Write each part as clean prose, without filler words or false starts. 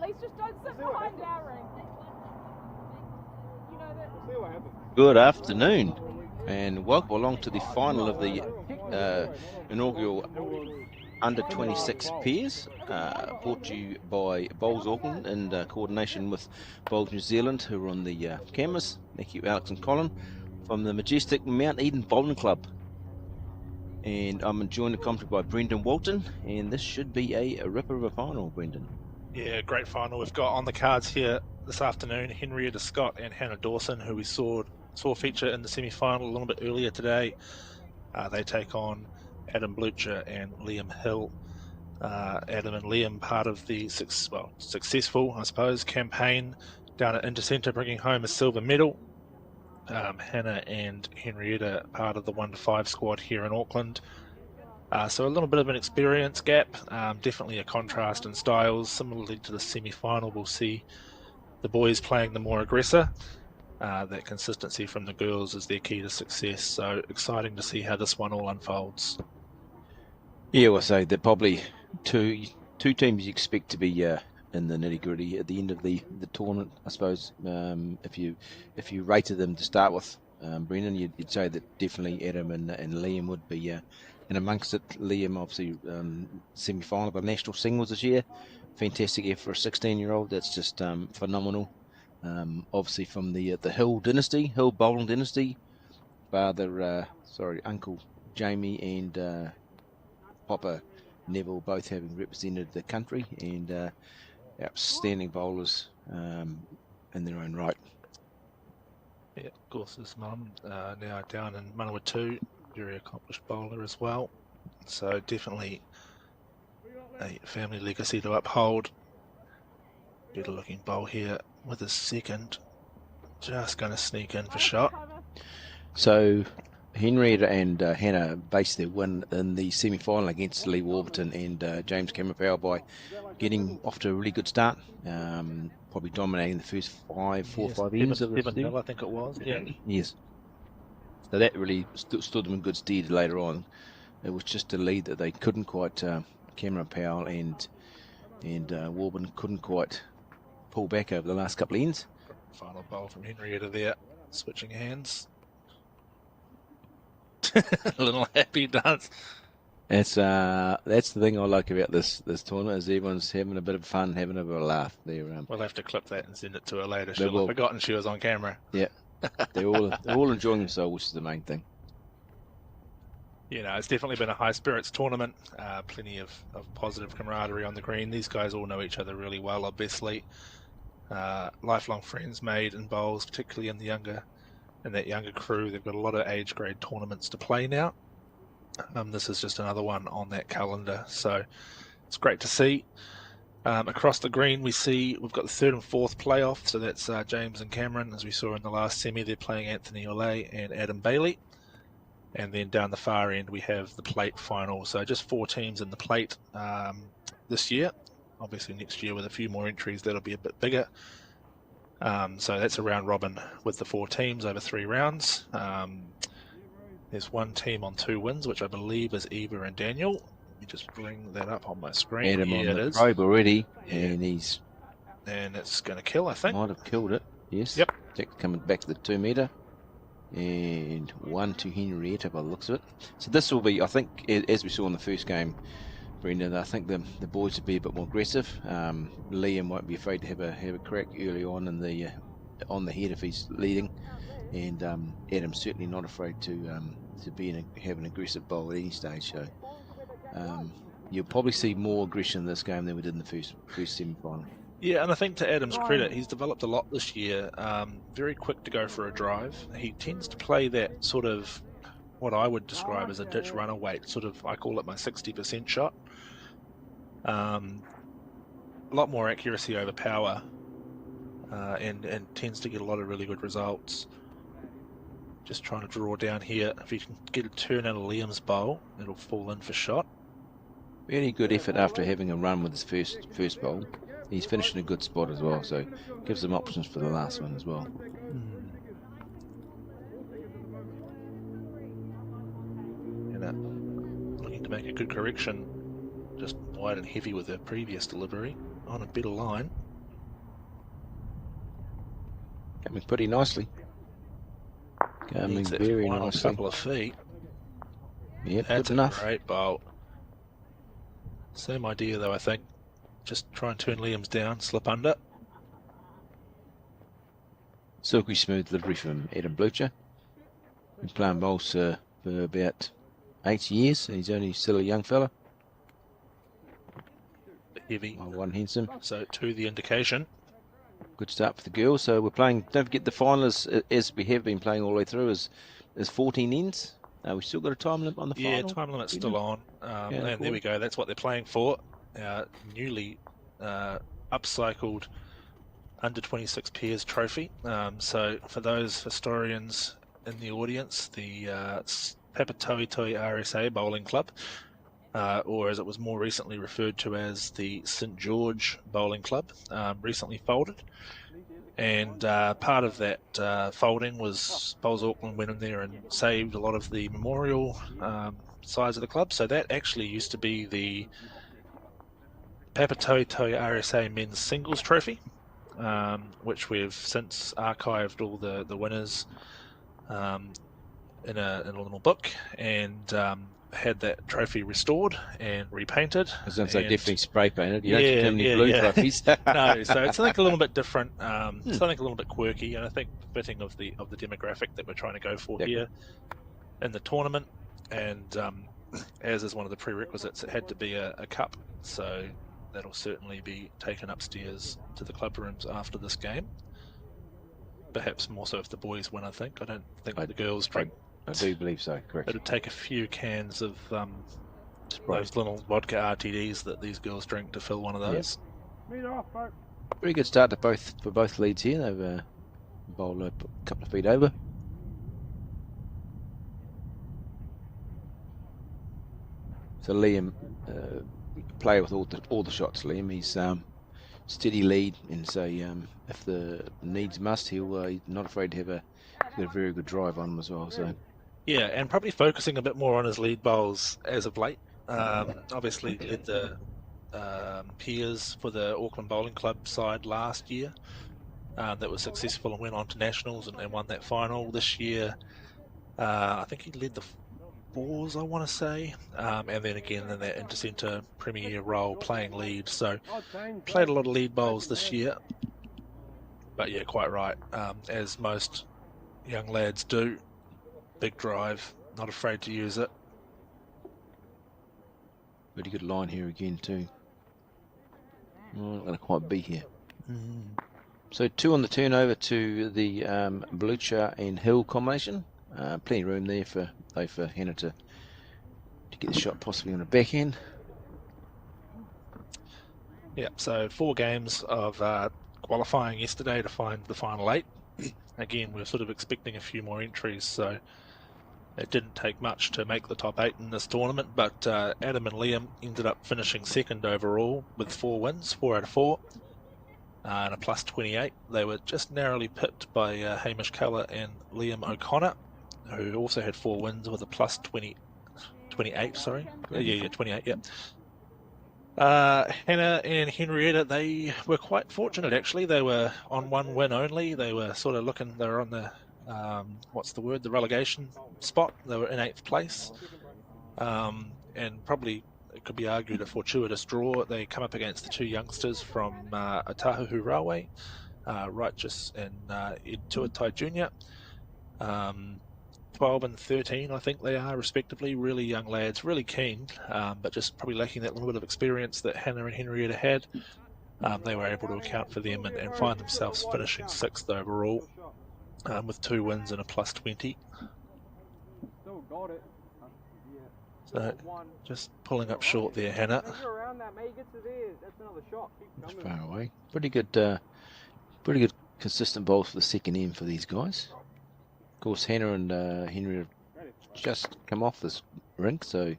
least just don't sit behind our ring. You know that. Good afternoon, and welcome along to the final of the inaugural Under-26 pairs, brought to you by Bowls Auckland in coordination with Bowls New Zealand, who are on the cameras. Thank you, Alex and Colin, from the majestic Mount Eden Bowling Club. And I'm joined in commentary by Brendan Walton, and this should be a ripper of a final, Brendan. Yeah, great final. We've got on the cards here this afternoon Henrietta Scott and Hannah Dawson, who we saw feature in the semi-final a little bit earlier today. They take on Adam Blucher and Liam Hill. Adam and Liam part of the successful, I suppose, campaign down at Intercentre, bringing home a silver medal. Hannah and Henrietta part of the 1-5 squad here in Auckland. So a little bit of an experience gap, definitely a contrast in styles. Similarly to the semi-final, we'll see the boys playing the more aggressor. That consistency from the girls is their key to success. So exciting to see how this one all unfolds. Yeah, we'll say they're probably two teams you expect to be in the nitty-gritty at the end of the tournament, I suppose. If you rated them to start with, Brendan, you'd say that definitely Adam and Liam would be and amongst it. Liam, obviously, semi-final of the national singles this year. Fantastic effort for a 16-year-old. That's just phenomenal. Obviously from the Hill bowling dynasty. Uncle Jamie and Papa Neville both having represented the country, and outstanding bowlers in their own right. Yeah, of course, his mum now down in Manawatu, very accomplished bowler as well. So definitely a family legacy to uphold. Better looking bowl here with his second. Just going to sneak in for shot. So Henrietta and Hannah based their win in the semi-final against Lee Warburton and James Cameron Power by getting off to a really good start. Probably dominating the first 5 innings of the 7-0, I think it was. Yeah. Yes. So that really stood them in good stead later on. It was just a lead that they couldn't quite. Cameron Powell and Warburton couldn't quite pull back over the last couple of ends. Final bowl from Henrietta there, switching hands. A little happy dance. That's the thing I like about this tournament, is everyone's having a bit of fun, having a bit of a laugh. We'll have to clip that and send it to her later. She'll have forgotten she was on camera. Yeah, they're all enjoying themselves, which is the main thing. It's definitely been a high spirits tournament. Plenty of positive camaraderie on the green. These guys all know each other really well, obviously. Lifelong friends made in bowls, particularly in that younger crew. They've got a lot of age grade tournaments to play now. This is just another one on that calendar, so it's great to see. Across the green, we've got the third and fourth playoff, so that's James and Cameron. As we saw in the last semi, they're playing Anthony Olay and Adam Bailey. And then down the far end, we have the plate final. So just 4 teams in the plate this year. Obviously next year with a few more entries, that'll be a bit bigger. So that's a round robin with the 4 teams over 3 rounds. There's one team on 2 wins, which I believe is Eva and Daniel. Let me just bring that up on my screen. Adam on the probe already, and it's going to kill, I think. Might have killed it, yes. Yep. Coming back to the 2 metre. And 1 to Henrietta by the looks of it. So this will be, I think, as we saw in the first game, Brendan, I think the boys will be a bit more aggressive. Liam won't be afraid to have a crack early on in on the head if he's leading, and Adam's certainly not afraid to have an aggressive bowl at any stage. So you'll probably see more aggression in this game than we did in the first semi-final. Yeah, and I think to Adam's credit, he's developed a lot this year. Very quick to go for a drive. He tends to play that sort of what I would describe as a ditch runner weight, sort of, I call it my 60% shot. A lot more accuracy over power, and tends to get a lot of really good results. Just trying to draw down here. If you can get a turn out of Liam's bowl, it'll fall in for shot. Very good effort after having a run with his first bowl. He's finished in a good spot as well, so gives him options for the last one as well. And looking to make a good correction, just wide and heavy with her previous delivery on a better line. Coming pretty nicely. Coming Needs that very final nicely. couple of feet. Yep, That's good enough. a great bolt. Same idea though, I think. Just try and turn Liam's down, slip under. Silky smooth delivery from Adam Blucher. Been playing bowls for about 8 years. He's only still a young fella. Heavy. One handsome. So to the indication. Good start for the girls. So we're playing. Don't forget the final as we have been playing all the way through is 14 ends. We still got a time limit on the final. Yeah, time limit's still on. And there we go. That's what they're playing for. Newly upcycled under 26 pairs trophy. So for those historians in the audience, the Papatoetoe RSA Bowling Club, or as it was more recently referred to as the St George Bowling Club, recently folded. And part of that folding was Bowls Auckland went in there and saved a lot of the memorial sides of the club. So that actually used to be the Papatoetoe RSA Men's Singles Trophy, which we've since archived all the winners in a little book, and had that trophy restored and repainted. I was going to say definitely spray painted. You Yeah, don't get too many blue trophies. No, so it's something a little bit different, something a little bit quirky, and I think fitting of the demographic that we're trying to go for here in the tournament. And as is one of the prerequisites, it had to be a cup. So that'll certainly be taken upstairs to the club rooms after this game. Perhaps more so if the boys win, I think. I don't think the girls drink. I do believe so, correct. It'll take a few cans of those little vodka RTDs that these girls drink to fill one of those. Yep. Very good start for both leads here. They've bowled a couple of feet over. So Liam, play with all the shots. Liam, he's steady lead, and so if the needs must, he's not afraid to have a very good drive on him as well. So yeah, and probably focusing a bit more on his lead bowls as of late. Obviously led the peers for the Auckland Bowling Club side last year. That was successful and went on to nationals and won that final. This year, I think he led the fours, I want to say, and then again in that inter-centre premier role playing lead. So played a lot of lead bowls this year. But yeah, quite right. As most young lads do, big drive, not afraid to use it. Pretty good line here again too. Well, not going to quite be here. So 2 on the turnover to the Blucher and Hill combination. Plenty of room there for Hannah to get the shot possibly on a backhand. Yeah, so 4 games of qualifying yesterday to find the final 8. Again, we're sort of expecting a few more entries, so it didn't take much to make the top 8 in this tournament, but Adam and Liam ended up finishing second overall with 4 wins, 4 out of 4, and a plus 28. They were just narrowly pipped by Hamish Keller and Liam O'Connor, who also had 4 wins with a plus 28, sorry. 28, yeah. Hannah and Henrietta, they were quite fortunate actually. They were on 1 win only. They were sort of looking, they were on the, the relegation spot. They were in 8th place. And probably it could be argued a fortuitous draw. They come up against the 2 youngsters from Otahuhu Railway, Righteous and Ed Tuatai Jr. 12 and 13, I think they are, respectively. Really young lads, really keen, but just probably lacking that little bit of experience that Hannah and Henrietta had. They were able to account for them and find themselves finishing 6th overall, with 2 wins and a plus 20. So, just pulling up short there, Hannah. That's far away. Pretty good consistent bowls for the second end for these guys. Of course, Hannah and Henry have just come off this rink, so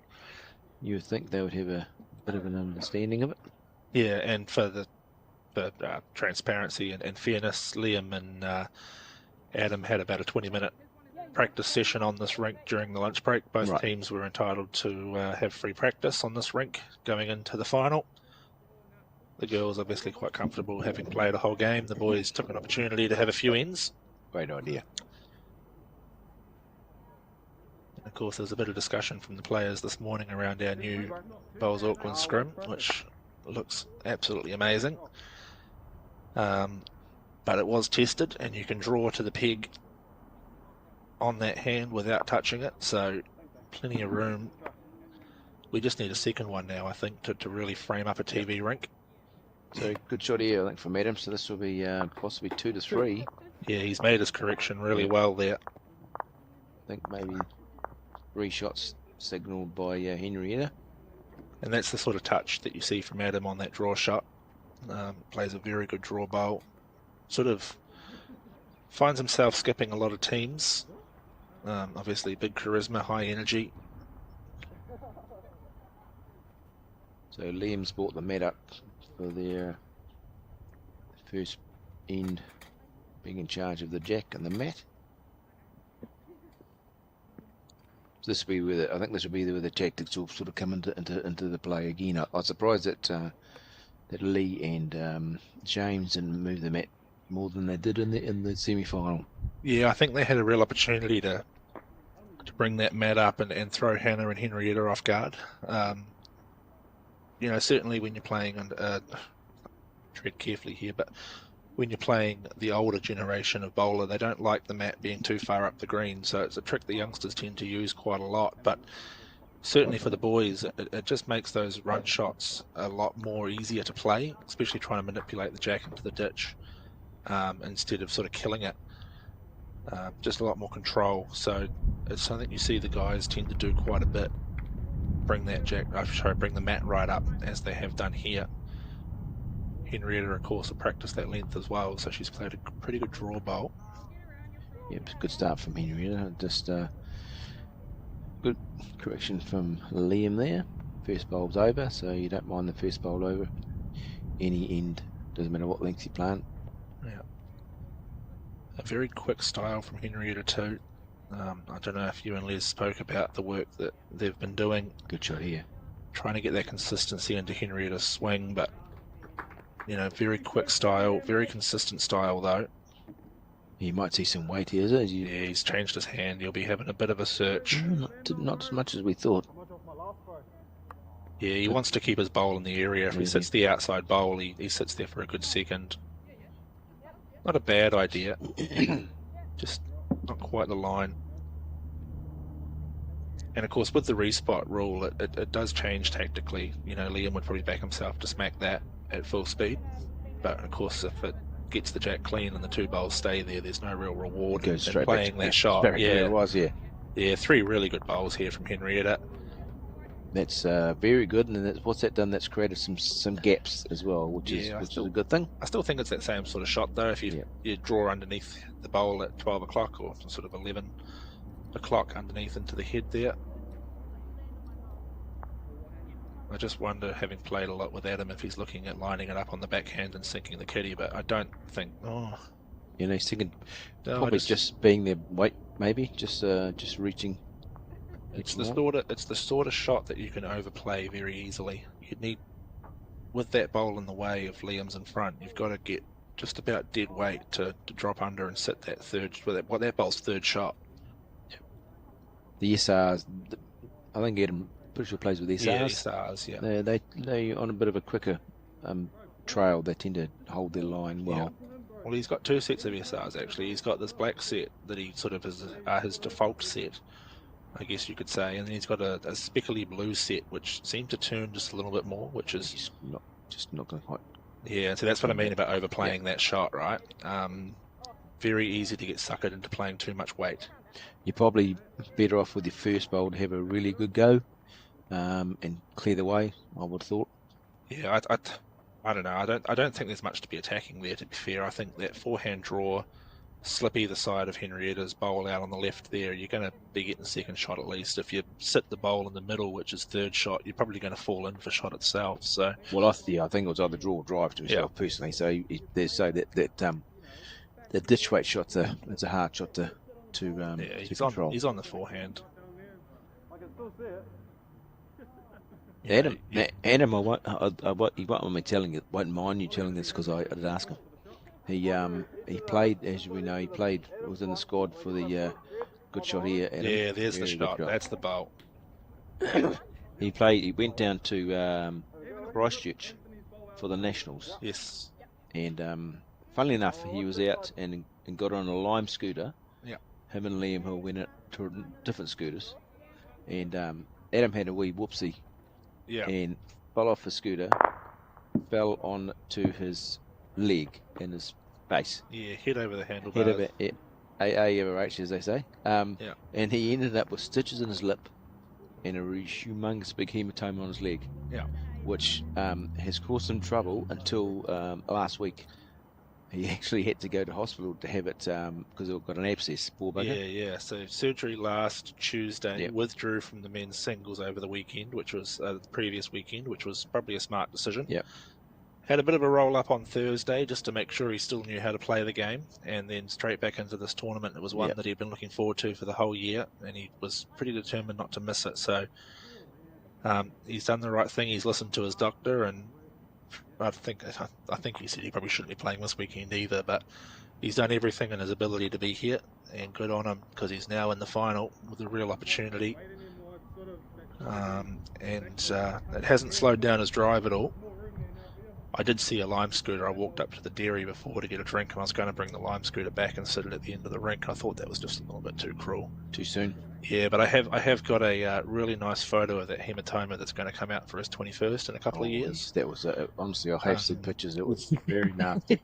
you would think they would have a bit of an understanding of it. Yeah, and for the transparency and fairness, Liam and Adam had about a 20-minute practice session on this rink during the lunch break. Both teams were entitled to have free practice on this rink going into the final. The girls obviously quite comfortable having played a whole game. The boys took an opportunity to have a few ends. Great idea. And of course, there was a bit of discussion from the players this morning around our new Bowls Auckland scrum, which looks absolutely amazing. But it was tested, and you can draw to the peg on that hand without touching it, so plenty of room. We just need a second one now, I think, to really frame up a TV rink. So good shot here, I think, from Adam. So this will be possibly 2 to 3. Yeah, he's made his correction really well there. I think maybe 3 shots signalled by Henrietta. And that's the sort of touch that you see from Adam on that draw shot. Plays a very good draw bowl. Sort of finds himself skipping a lot of teams. Obviously, big charisma, high energy. So Liam's brought the mat up for their first end, being in charge of the jack and the mat. So this will be where I think this will be where the tactics will sort of come into the play again. I was surprised that Lee and James didn't move the mat more than they did in the semi-final. Yeah, I think they had a real opportunity to bring that mat up and throw Hannah and Henrietta off guard. You know, certainly when you're playing, and tread carefully here, but when you're playing the older generation of bowler, they don't like the mat being too far up the green, so it's a trick the youngsters tend to use quite a lot. But certainly for the boys, it just makes those run shots a lot more easier to play, especially trying to manipulate the jack into the ditch instead of sort of killing it. Just a lot more control. So it's something you see the guys tend to do quite a bit. Bring the mat right up as they have done here. Henrietta, of course, will practice that length as well, so she's played a pretty good draw bowl. Yep, good start from Henrietta. Just good correction from Liam there. First bowl's over, so you don't mind the first bowl over. Any end, doesn't matter what length you plant. Yeah. A very quick style from Henrietta too. I don't know if you and Les spoke about the work that they've been doing. Good shot here. Trying to get that consistency into Henrietta's swing, but you know, very quick style, very consistent style though. You might see some weight here, is it? Yeah, he's changed his hand. He'll be having a bit of a search. Not as much as we thought. Yeah, he wants to keep his bowl in the area. If he sits the outside bowl, he sits there for a good second. Not a bad idea. Just not quite the line. And of course, with the respot rule, it does change tactically. You know, Liam would probably back himself to smack that at full speed. But of course, if it gets the jack clean and the 2 bowls stay there, there's no real reward in playing that shot. Yeah, it was, yeah. Yeah, 3 really good bowls here from Henrietta. That's very good, and what's that done? That's created some gaps as well, which is a good thing. I still think it's that same sort of shot though. If you draw underneath the bowl at 12 o'clock or sort of 11 o'clock underneath into the head there. I just wonder, having played a lot with Adam, if he's looking at lining it up on the backhand and sinking the kitty, but I don't think. You know, he's thinking probably just being their weight, maybe just reaching. It's the sort of shot that you can overplay very easily. You need, with that bowl in the way of Liam's in front, you've got to get just about dead weight to drop under and sit that that bowl's third shot. The SRs, I think Adam pretty sure plays with SRs. Yeah, SRs, yeah. They're on a bit of a quicker trail. They tend to hold their line well. Yeah. Well, he's got 2 sets of SRs actually. He's got this black set that he sort of is his default set, I guess you could say, and then he's got a speckly blue set which seemed to turn just a little bit more, which is not going to quite. Yeah, so that's what I mean about overplaying that shot, right? Very easy to get suckered into playing too much weight. You're probably better off with your first bowl to have a really good go and clear the way, I would have thought. Yeah, I don't know. I don't think there's much to be attacking there, to be fair. I think that forehand draw, slip either side of Henrietta's bowl out on the left there, you're going to be getting second shot at least. If you sit the bowl in the middle, which is third shot, you're probably going to fall in for shot itself. So, well, I think it was either draw or drive to himself personally. So they say that the ditch weight shot's a hard shot to control. He's on the forehand. Adam, Adam, he won't mind you telling this because I did ask him. He played, as we know, was in the squad for the good shot here, Adam. Yeah, there's the Very good shot. That's the bolt. He went down to Christchurch for the Nationals. Yes. And funnily enough, he was out and got on a lime scooter. Yeah. Him and Liam Hill went out to different scooters. And Adam had a wee whoopsie. Yeah. And fell off his scooter, fell onto his leg and his face. Yeah, head over the handlebars. Head over AARH, as they say. Yeah. And he ended up with stitches in his lip and a humongous big hematoma on his leg. Yeah. Which has caused him trouble until last week. He actually had to go to hospital to have it because it got an abscess. Poor bugger. Yeah. So surgery last Tuesday. Yep. Withdrew from the men's singles over the weekend, which was the previous weekend, which was probably a smart decision. Yep. Had a bit of a roll up on Thursday just to make sure he still knew how to play the game, and then straight back into this tournament. It was one that he'd been looking forward to for the whole year, and he was pretty determined not to miss it. So he's done the right thing. He's listened to his doctor, and I think he said he probably shouldn't be playing this weekend either, but he's done everything in his ability to be here, and good on him because he's now in the final with a real opportunity. And it hasn't slowed down his drive at all. I did see a lime scooter. I walked up to the dairy before to get a drink, and I was going to bring the lime scooter back and sit it at the end of the rink. I thought that was just a little bit too cruel. Too soon. Yeah, but I have got a really nice photo of that hematoma that's going to come out for his 21st in a couple of years. That was honestly, I have seen pictures. It was very nasty.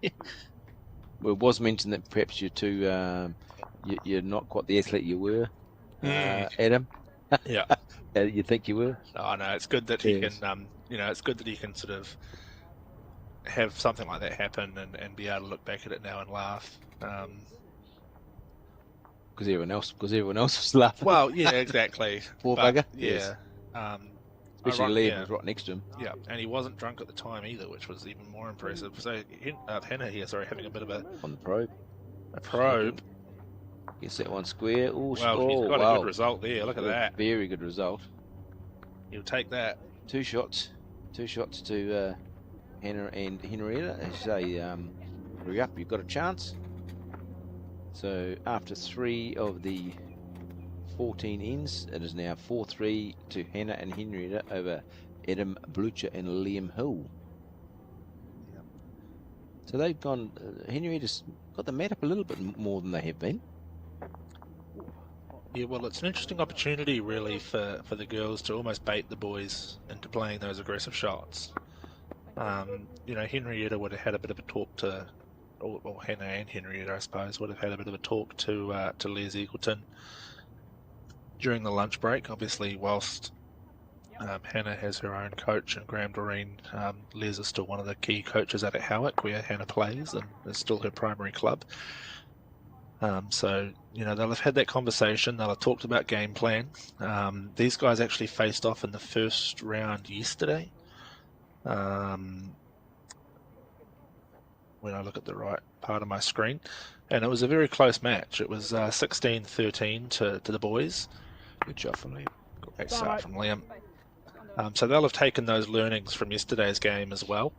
Well, it was mentioned that perhaps you're not quite the athlete you were, Adam. Yeah. You think you were? Oh no, it's good that he can. It's good that he can sort of have something like that happen and be able to look back at it now and laugh. Because everyone else was laughing. Well, yeah, exactly. Poor bugger. Yeah. Yes. Especially Liam was right next to him. Yeah, and he wasn't drunk at the time either, which was even more impressive. So Hannah here, having a bit of on the probe. A probe. Gets that one square. He's got a good result there. Look at that. Very good result. He'll take that. Two shots to Hannah and Henrietta. As you say, hurry up, you've got a chance. So after 3 of the 14 ends, it is now 4-3 to Hannah and Henrietta over Adam Blucher and Liam Hill. Yep. So they've gone, Henrietta's got the mat up a little bit more than they have been. Yeah, well, it's an interesting opportunity really for the girls to almost bait the boys into playing those aggressive shots. Henrietta would have had a bit of a talk to, or Hannah and Henrietta, I suppose, would have had a bit of a talk to Les Eagleton during the lunch break. Obviously, whilst Hannah has her own coach and Graham Doreen, Les is still one of the key coaches out at Howick, where Hannah plays, and is still her primary club. So they'll have had that conversation. They'll have talked about game plan. These guys actually faced off in the first round yesterday. When I look at the right part of my screen, and it was a very close match. It was 16-13 to the boys. Good shot from Liam. Great start from Liam. So they'll have taken those learnings from yesterday's game as well,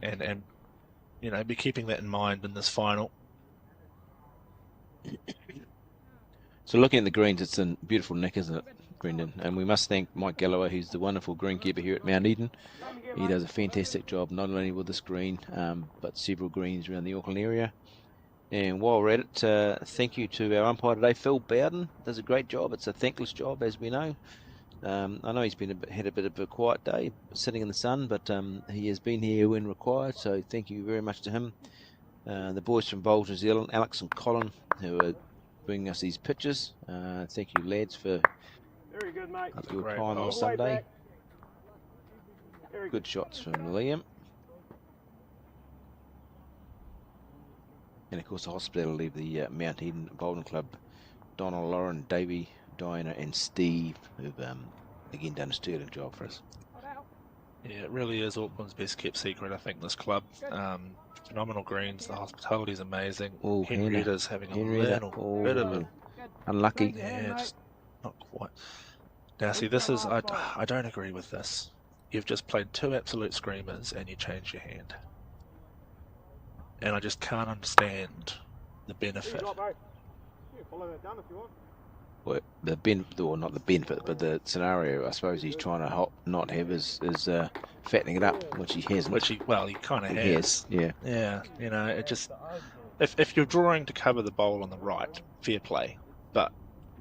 and be keeping that in mind in this final. So looking at the greens, it's in beautiful nick, isn't it, Brendan? And we must thank Mike Galloway, who's the wonderful greenkeeper here at Mount Eden. He does a fantastic job, not only with this green, but several greens around the Auckland area. And while we're at it, thank you to our umpire today, Phil Bowden. Does a great job. It's a thankless job, as we know. I know he's had a bit of a quiet day, sitting in the sun, but he has been here when required, so thank you very much to him. The boys from Bowls, New Zealand, Alex and Colin, who are bringing us these pictures. Thank you, lads, for very good, mate. your time on Sunday. Good shots from Liam. And of course, the hospital leave the Mount Eden Bowling Club, Donna, Lauren, Davey, Diana, and Steve, who've again done a sterling job for us. Yeah, it really is Auckland's best kept secret, I think, this club. Phenomenal greens, the hospitality is amazing. Oh, Henrietta's having a little bit of a... Unlucky. Yeah, just not quite. Now, see, this is... I don't agree with this. you've just played 2 absolute screamers and you change your hand. And I just can't understand the benefit. Well, the benefit, or not the benefit, but the scenario, I suppose he's trying to not have is fattening it up, which he hasn't. Which he kind of He has. Yeah. Yeah, it just... If you're drawing to cover the bowl on the right, fair play. But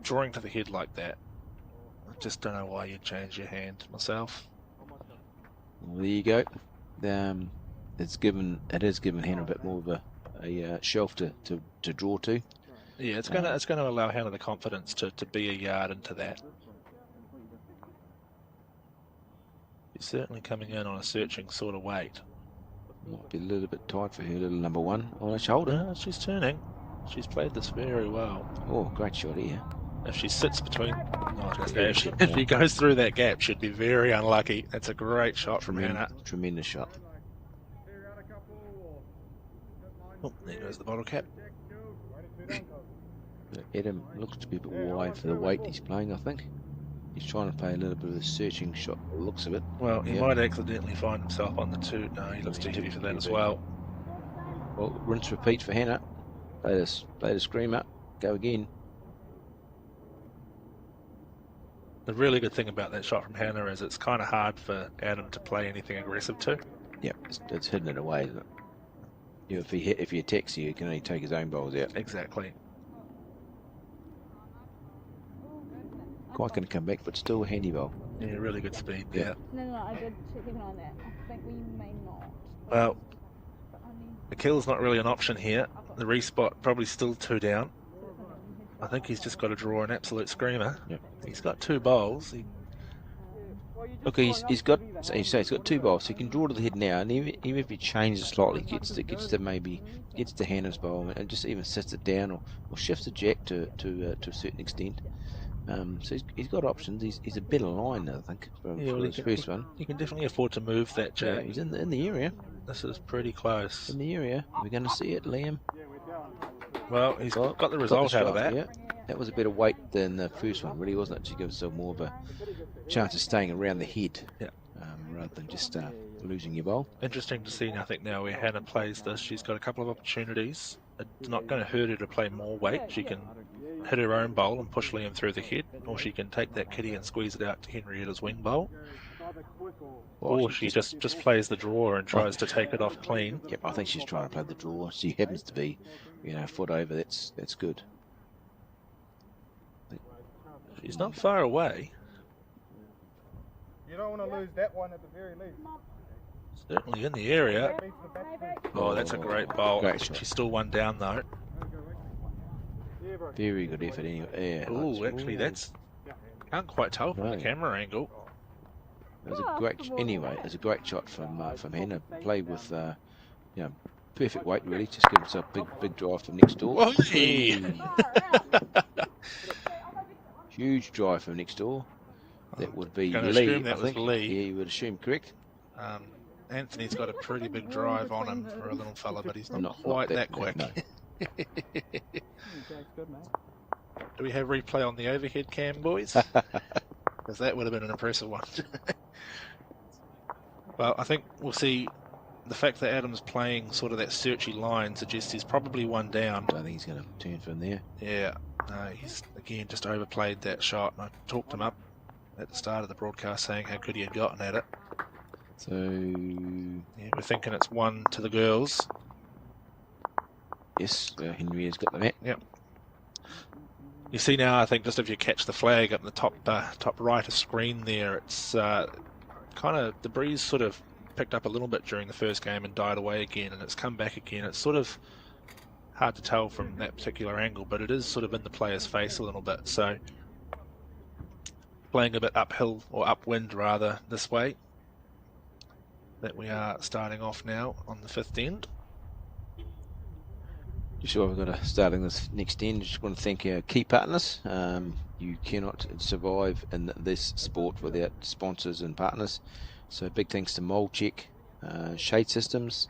drawing to the head like that, I just don't know why you'd change your hand myself. Well, there you go. It has given Hannah a bit more of a shelf to draw to. Yeah, it's gonna allow Hannah the confidence to be a yard into that. She's certainly coming in on a searching sort of weight. Might be a little bit tight for her little number one on her shoulder. No, she's turning. She's played this very well. Oh, great shot here. If she sits between... if she goes through that gap, she'd be very unlucky. That's a great shot from Hannah. Tremendous shot. Oh, there goes the bottle cap. Adam looks to be a bit wide for the weight he's playing, I think. He's trying to play a little bit of a searching shot, by the looks of it. Well, he might accidentally find himself on the 2. No, he looks too heavy for that as well. Well, rinse repeat for Hannah. Play the screamer. Go again. The really good thing about that shot from Hannah is it's kind of hard for Adam to play anything aggressive to. Yeah, it's hidden it away, isn't it? You know, if he attacks you, he can only take his own bowls out. Exactly. Quite going to come back, but still a handy bowl. Yeah, really good speed. Yeah. No, I did check even on that. I think we may not. Well, the kill's not really an option here. The respot probably still 2 down. I think he's just got to draw an absolute screamer. Yep. He's got 2 bowls. Look, he's got 2 bowls, so he can draw to the head now, and even if he changes slightly, gets to Hannah's bowl, and just even sits it down or shifts the jack to a certain extent. So he's got options. He's a better line, I think, for his first one. You can definitely afford to move that jack. Yeah, he's in the area. This is pretty close. In the area. We're going to see it, Liam. Well, he's got the result out of that. Yeah. That was a better weight than the first one, really, wasn't it? To give himself more of a chance of staying around the head, rather than just losing your bowl. Interesting to see, I think, now where Hannah plays this. She's got a couple of opportunities. It's not going to hurt her to play more weight. She can hit her own bowl and push Liam through the head, or she can take that kitty and squeeze it out to Henrietta's wing bowl. Or she just plays the draw and tries to take it off clean. Yep, I think she's trying to play the draw. She happens to be, a foot over. That's good. She's not far away. You don't want to lose that one at the very least. Certainly in the area. Oh, that's a great bowl. Great shot. She's still 1 down though. Very good effort anyway. Yeah, Oh, actually that's... Can't quite tell from the camera angle. It was a great shot from Hannah. Played with perfect weight really. Just give himself big drive from next door. Oh, yeah. Huge drive from next door. That would be Gonna Lee. assume that was Lee. Yeah, you would assume correct. Anthony's got a pretty big drive on him for a little fella, but he's not quite that quick. No. Do we have replay on the overhead cam, boys? Because that would have been an impressive one. Well, I think we'll see. The fact that Adam's playing sort of that searchy line suggests he's probably 1 down. I think he's going to turn from there. Yeah, no, he's again just overplayed that shot. And I talked him up at the start of the broadcast saying how good he had gotten at it. So yeah, we're thinking it's 1 to the girls. Yes, Henrietta's got the net. Yep. You see now, I think just if you catch the flag up in the top right of screen there, it's kind of the breeze sort of picked up a little bit during the first game and died away again, and it's come back again. It's sort of hard to tell from that particular angle, but it is sort of in the player's face a little bit. So playing a bit uphill, or upwind rather, this way, that we are starting off now on the 5th end. Just sure we've got to starting this next end. Just want to thank our key partners. You cannot survive in this sport without sponsors and partners. So big thanks to Mold Check, Shade Systems,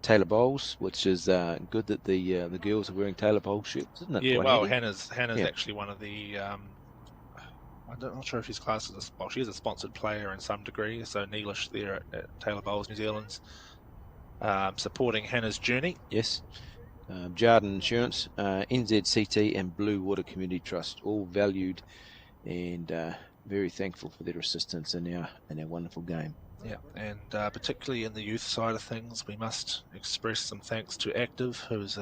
Taylor Bowls, which is good that the girls are wearing Taylor Bowl shirts, isn't it? Yeah, Quite well, handy. Hannah's actually one of the I'm not sure if she's classed as she is a sponsored player in some degree. So Neelish there at Taylor Bowles, New Zealand's supporting Hannah's journey. Yes. Jarden Insurance, NZCT and Blue Water Community Trust, all valued and very thankful for their assistance in our wonderful game. Yeah, and particularly in the youth side of things, we must express some thanks to Active, who's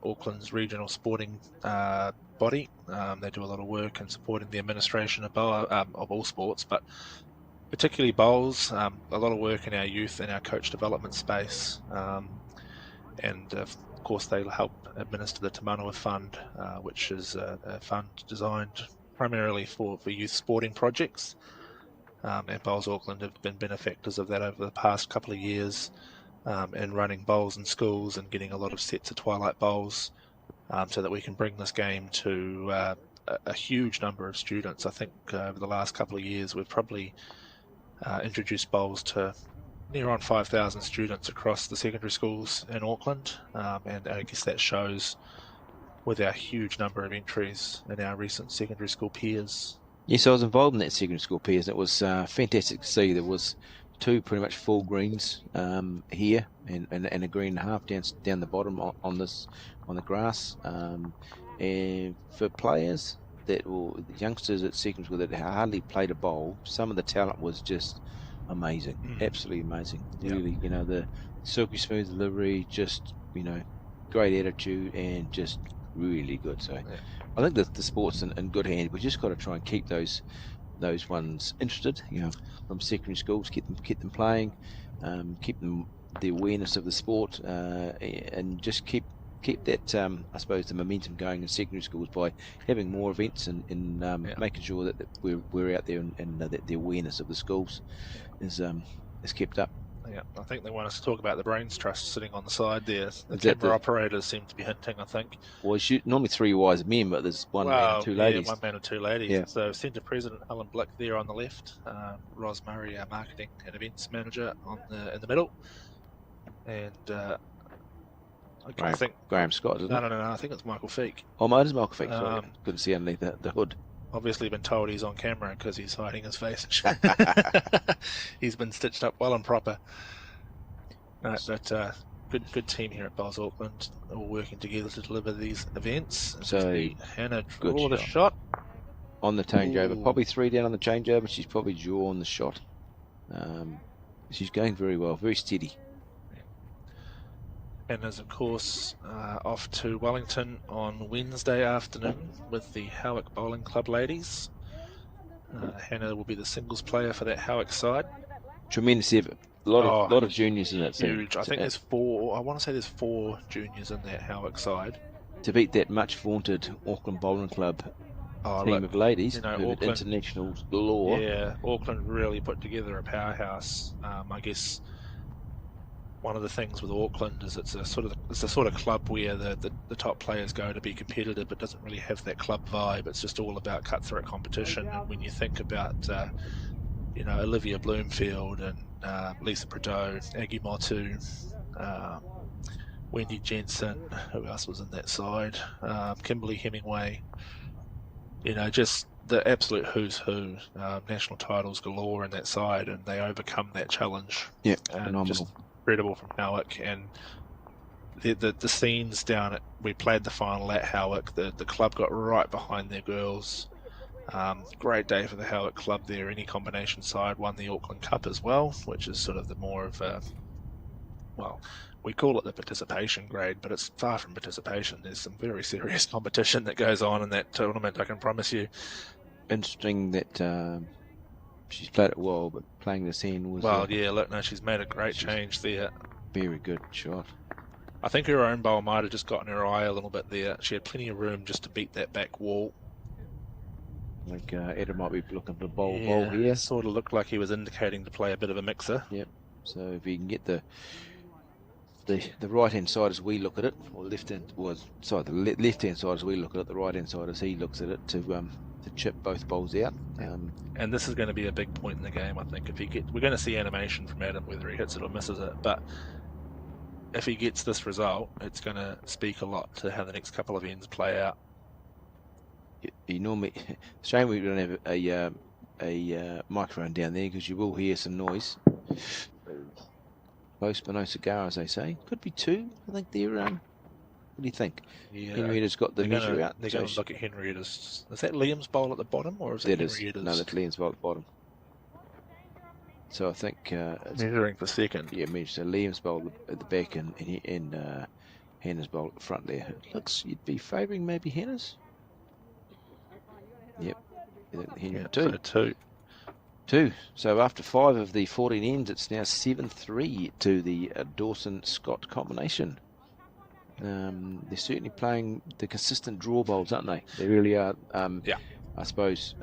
Auckland's regional sporting body. They do a lot of work in supporting the administration of all sports, but particularly bowls. A lot of work in our youth and our coach development space, and of course they help administer the Te Manawa Fund, which is a fund designed primarily for youth sporting projects. And Bowls Auckland have been benefactors of that over the past couple of years, in running bowls in schools and getting a lot of sets of twilight bowls, so that we can bring this game to a huge number of students. I think over the last couple of years we've probably introduced bowls to near on 5,000 students across the secondary schools in Auckland, and I guess that shows with our huge number of entries in our recent secondary school peers. Yes, I was involved in that secondary school peers. It was fantastic to see. There was 2 pretty much full greens here, and a green and a half down the bottom on the grass. And for players the youngsters at secondary school that hardly played a bowl, some of the talent was just amazing, absolutely amazing. Yep. Really, the silky smooth delivery, just great attitude, and just really good. So. Yeah. I think the sport's in good hands. We just got to try and keep those ones interested, from secondary schools, keep them playing, keep them the awareness of the sport, and just keep that I suppose the momentum going in secondary schools by having more events and making sure that we're out there and that the awareness of the schools is kept up. Yeah, I think they want us to talk about the Brains Trust sitting on the side there. The camera operators seem to be hinting, I think. Well, normally 3 wise men, but there's one man and 2 ladies. Yeah, 1 man and 2 ladies. Yeah. So Centre President Helen Blick there on the left, Ros Murray, our Marketing and Events Manager, in the middle. And I think Graham Scott, isn't it? No, I think it's Michael Feek. Oh, mine is Michael Feek. Sorry, couldn't see underneath the hood. Obviously been told he's on camera because he's hiding his face. He's been stitched up well and proper. But good team here at Bowls Auckland, all working together to deliver these events. So Hannah draw the shot on the changeover, probably 3 down on the changeover. She's probably drawn the shot. She's going very well, very steady. And is, of course, off to Wellington on Wednesday afternoon with the Howick Bowling Club ladies. Hannah will be the singles player for that Howick side. Tremendous effort. A lot of juniors in that team. Huge. I think there's 4. I want to say there's 4 juniors in that Howick side. To beat that much vaunted Auckland Bowling Club team of ladies, Auckland, international galore. Yeah, Auckland really put together a powerhouse. I guess one of the things with Auckland is it's the sort of club where the top players go to be competitive, but doesn't really have that club vibe. It's just all about cutthroat competition. And when you think about Olivia Bloomfield and Lisa Prideaux, Aggie Motu, Wendy Jensen, who else was in that side? Kimberly Hemingway. Just the absolute who's who, national titles galore in that side, and they overcome that challenge. Yeah, phenomenal. Just incredible from Howick. And the scenes down at, we played the final at Howick, the club got right behind their girls. Great day for the Howick club there. Any combination side won the Auckland Cup as well, which is sort of the more of a, we call it the participation grade, but it's far from participation. There's some very serious competition that goes on in that tournament, I can promise you. Interesting that she's played it well, but playing this in was... she's made a great change there. Very good shot. I think her own bowl might have just gotten her eye a little bit there. She had plenty of room just to beat that back wall. Like Eda might be looking for the bowl here. Sort of looked like he was indicating to play a bit of a mixer. Yep. So if you can get the right hand side as we look at it, or the left hand side as we look at it, the right hand side as he looks at it, to chip both bowls out. And this is going to be a big point in the game, I think. We're going to see animation from Adam, whether he hits it or misses it, but if he gets this result, it's going to speak a lot to how the next couple of ends play out. you normally. Shame we don't have a microphone down there because you will hear some noise. Close but no cigar, as they say. Could be two. I think they're. What do you think? Yeah, Henrietta's got the measure out. They're going to look at Henrietta's. Is that Liam's bowl at the bottom, or is it Henrietta's? No, that's Liam's bowl at the bottom. So I think measuring for second. Yeah, so Liam's bowl at the back and Hannah's bowl at the front there. It looks you'd be favouring maybe Hannah's. Yep. Henry two. Two. So after 5 of the 14 ends, it's now 7-3 to the Dawson-Scott combination. They're certainly playing the consistent draw bowls, aren't they? They really are. I suppose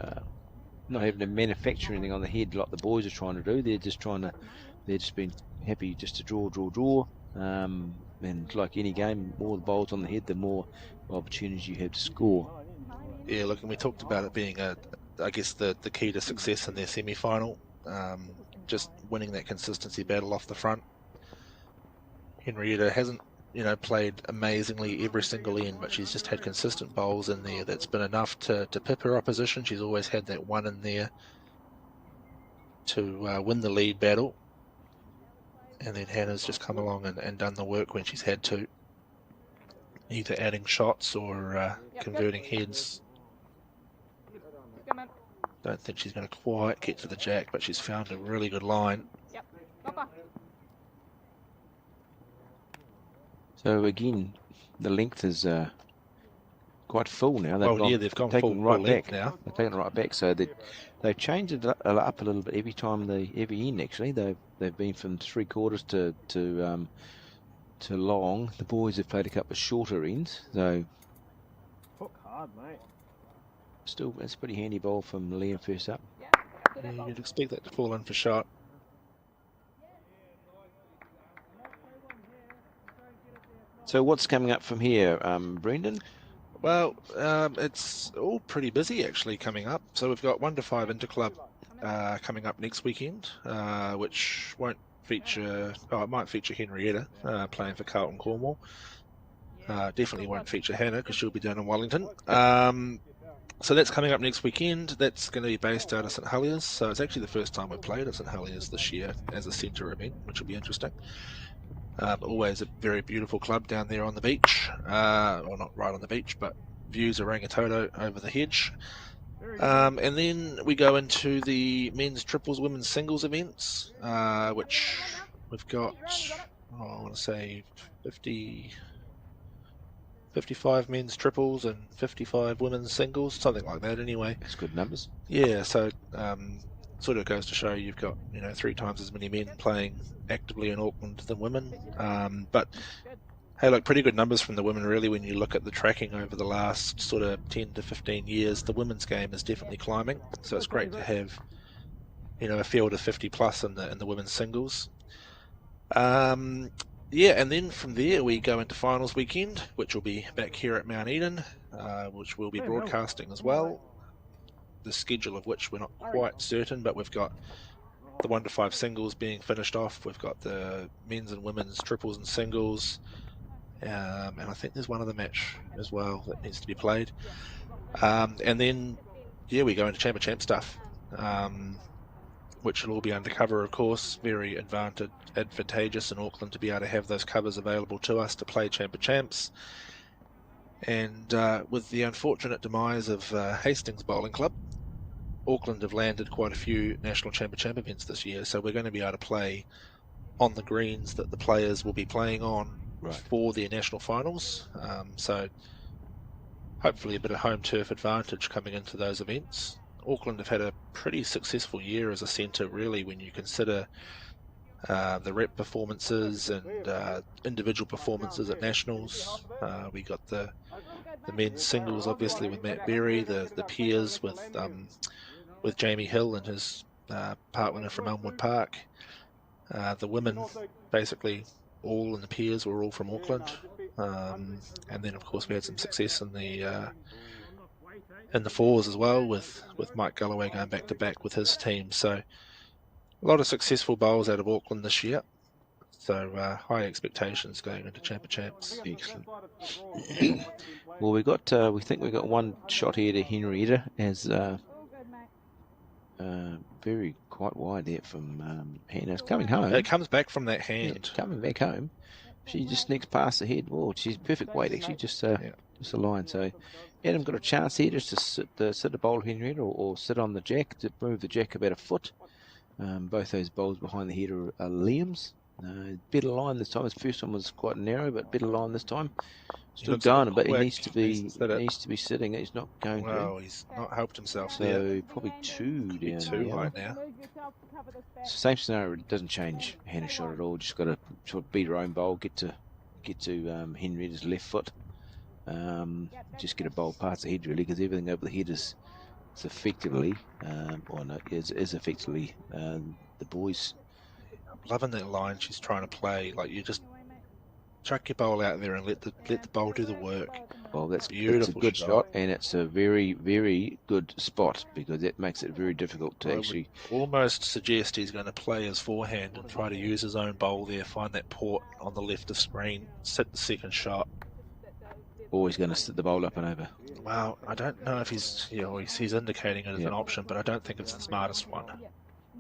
not having to manufacture anything on the head like the boys are trying to do. They're just been happy just to draw. And like any game, more the bowls on the head, the more opportunities you have to score. Yeah, look, and we talked about it being I guess the key to success in their semi-final, just winning that consistency battle off the front. Henrietta hasn't, played amazingly every single end, but she's just had consistent bowls in there. That's been enough to pip her opposition. She's always had that one in there to win the lead battle. And then Hannah's just come along and done the work when she's had to, either adding shots or converting heads. Don't think she's going to quite get to the jack, but she's found a really good line. So again, the length is quite full now. They've gone full right length back now. They've taken it right back. So they've changed it up a little bit every end. Actually, they've been from 3/4 to long. The boys have played a couple of shorter ends. So Hook hard, mate. Still, that's a pretty handy ball from Liam first up. Yeah, you'd expect that to fall in for shot. So what's coming up from here, Brendan? Well, it's all pretty busy actually coming up. So we've got 1 to 5 Interclub coming up next weekend, which won't feature. Oh, it might feature Henrietta playing for Carlton Cornwall. Definitely won't feature Hannah because she'll be down in Wellington. So that's coming up next weekend. That's going to be based out of St Heliers. So it's actually the first time we've played at St Heliers this year as a centre event, which will be interesting. Always a very beautiful club down there on the beach. Well, not right on the beach, but views of Rangitoto over the hedge. And then we go into the men's triples, women's singles events, which we've got, I want to say 55 men's triples and 55 women's singles, something like that anyway. That's good numbers. Yeah, so sort of goes to show you've got 3 times as many men playing actively in Auckland than women. But hey, look, pretty good numbers from the women really when you look at the tracking over the last sort of 10 to 15 years. The women's game is definitely climbing, so it's great to have a field of 50 plus in the women's singles. Yeah, and then from there we go into finals weekend, which will be back here at Mount Eden, which we'll be broadcasting as well. The schedule of which we're not quite certain, but we've got the 1 to 5 singles being finished off. We've got the men's and women's triples and singles, and I think there's one other match as well that needs to be played. And then, we go into Chamber Champ stuff, which will all be undercover, of course. Very advantageous in Auckland to be able to have those covers available to us to play Chamber Champs. And with the unfortunate demise of Hastings Bowling Club, Auckland have landed quite a few National Chamber Champ events this year, so we're going to be able to play on the greens that the players will be playing on for their national finals. So hopefully a bit of home turf advantage coming into those events. Auckland have had a pretty successful year as a centre, really, when you consider the rep performances and individual performances at nationals. We got the men's singles, obviously, with Matt Berry, the peers with Jamie Hill and his part winner from Elmwood Park. The women, basically, all in the peers were all from Auckland. And then, of course, we had some success in the fours as well, with Mike Galloway going back to back with his team. So a lot of successful bowls out of Auckland this year. So high expectations going into Chamber Champs. Excellent. Well, we think we got one shot here to Henrietta as All good, mate. very quite wide there from Hannah's coming home. It comes back from that Yeah, hand. coming back home. She just sneaks past the head. Oh, she's perfect weight actually, just a line. So Adam got a chance here just to sit the bowl of Henrietta or sit on the jack to move the jack about a foot. Both those bowls behind the head are Liam's. Better line this time. His first one was quite narrow, but better line this time. Still going, but he needs to be sitting. He's not going to. Well, he's not helped himself So there. probably two down Two now. right now. Move yourself to cover this back. So same scenario. It doesn't change Hannah's shot at all. Just got to sort of beat her own bowl, get to Henrietta's left foot. Just get a bowl past the head really, because everything over the head is effectively, is effectively the boys. Loving that line she's trying to play. Like, you just chuck your bowl out there and let the bowl do the work. Well, that's Beautiful it's a good shot. shot, and it's a very, very good spot because that makes it very difficult to I would actually. almost suggest he's going to play his forehand and try to use his own bowl there, find that port on the left of screen, sit the second shot. Always going to sit the bowl up and over. Well, I don't know if he's indicating it as Yeah. an option, but I don't think it's the smartest one.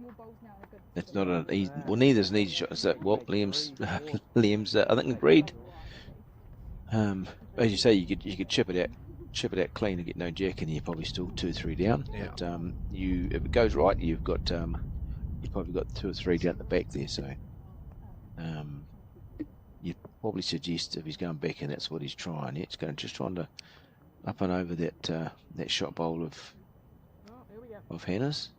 Your bowl's now in a good It's not an easy. Well, neither is an easy shot. So, well, Liam's I think agreed. As you say, you could chip it out clean and get no jack, and you're probably still 2-3 down. Yeah. But if it goes right, you've probably got 2 or 3 down the back there. So you'd probably suggest if he's going back and that's what he's trying. It's going just trying to up and over that shot bowl of Hannah's.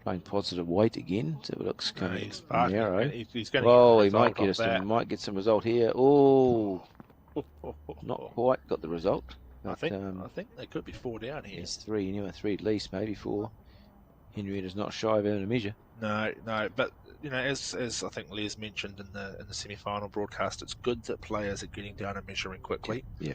Playing positive weight again, so it looks kind of He's narrow. He's going Oh, to he get might get that. might get some result here. Oh, not quite got the result. I But, think they could be 4 down here. it's 3 anyway, 3 at least, maybe 4. Henrietta's not shy of having a measure. No, but as I think Les mentioned in the semi-final broadcast, it's good that players are getting down and measuring quickly. Yeah.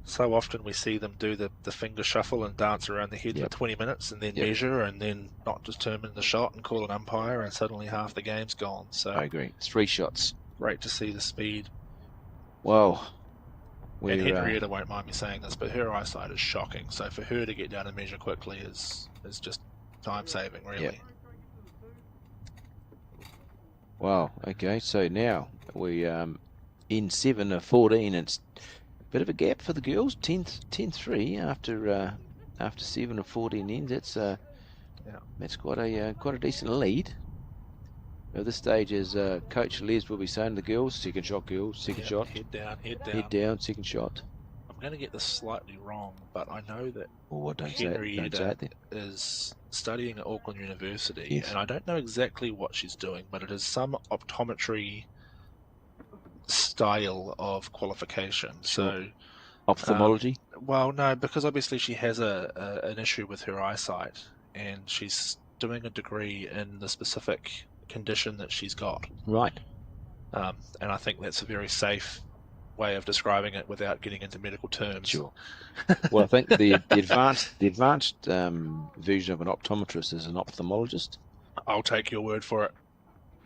So often we see them do the finger shuffle and dance around the head Yep. for 20 minutes and then Yep. measure and then not determine the shot and call an umpire, and suddenly half the game's gone. So I agree. It's 3 shots. great to see the speed. Well, And Henrietta won't mind me saying this, but her eyesight is shocking. So for her to get down and measure quickly is just time saving, really. Yep. Wow. Okay. So now we in 7 of 14. It's a bit of a gap for the girls. 10-3 after 7 of 14 ends. That's quite a decent lead. At this stage, as Coach Les will be saying to the girls, second shot, girls, second shot, Head down. head down, second shot. I'm going to get this slightly wrong, but I know that Oh, don't say it. Don't say Henrietta it then. is studying at Auckland University, Yes. and I don't know exactly what she's doing, but it is some optometry style of qualification. Sure. So, Ophthalmology. well, no, because obviously she has an issue with her eyesight, and she's doing a degree in the specific condition that she's got. Right. And I think that's a very safe way of describing it without getting into medical terms. Sure. Well, I think the advanced version of an optometrist is an ophthalmologist. I'll take your word for it.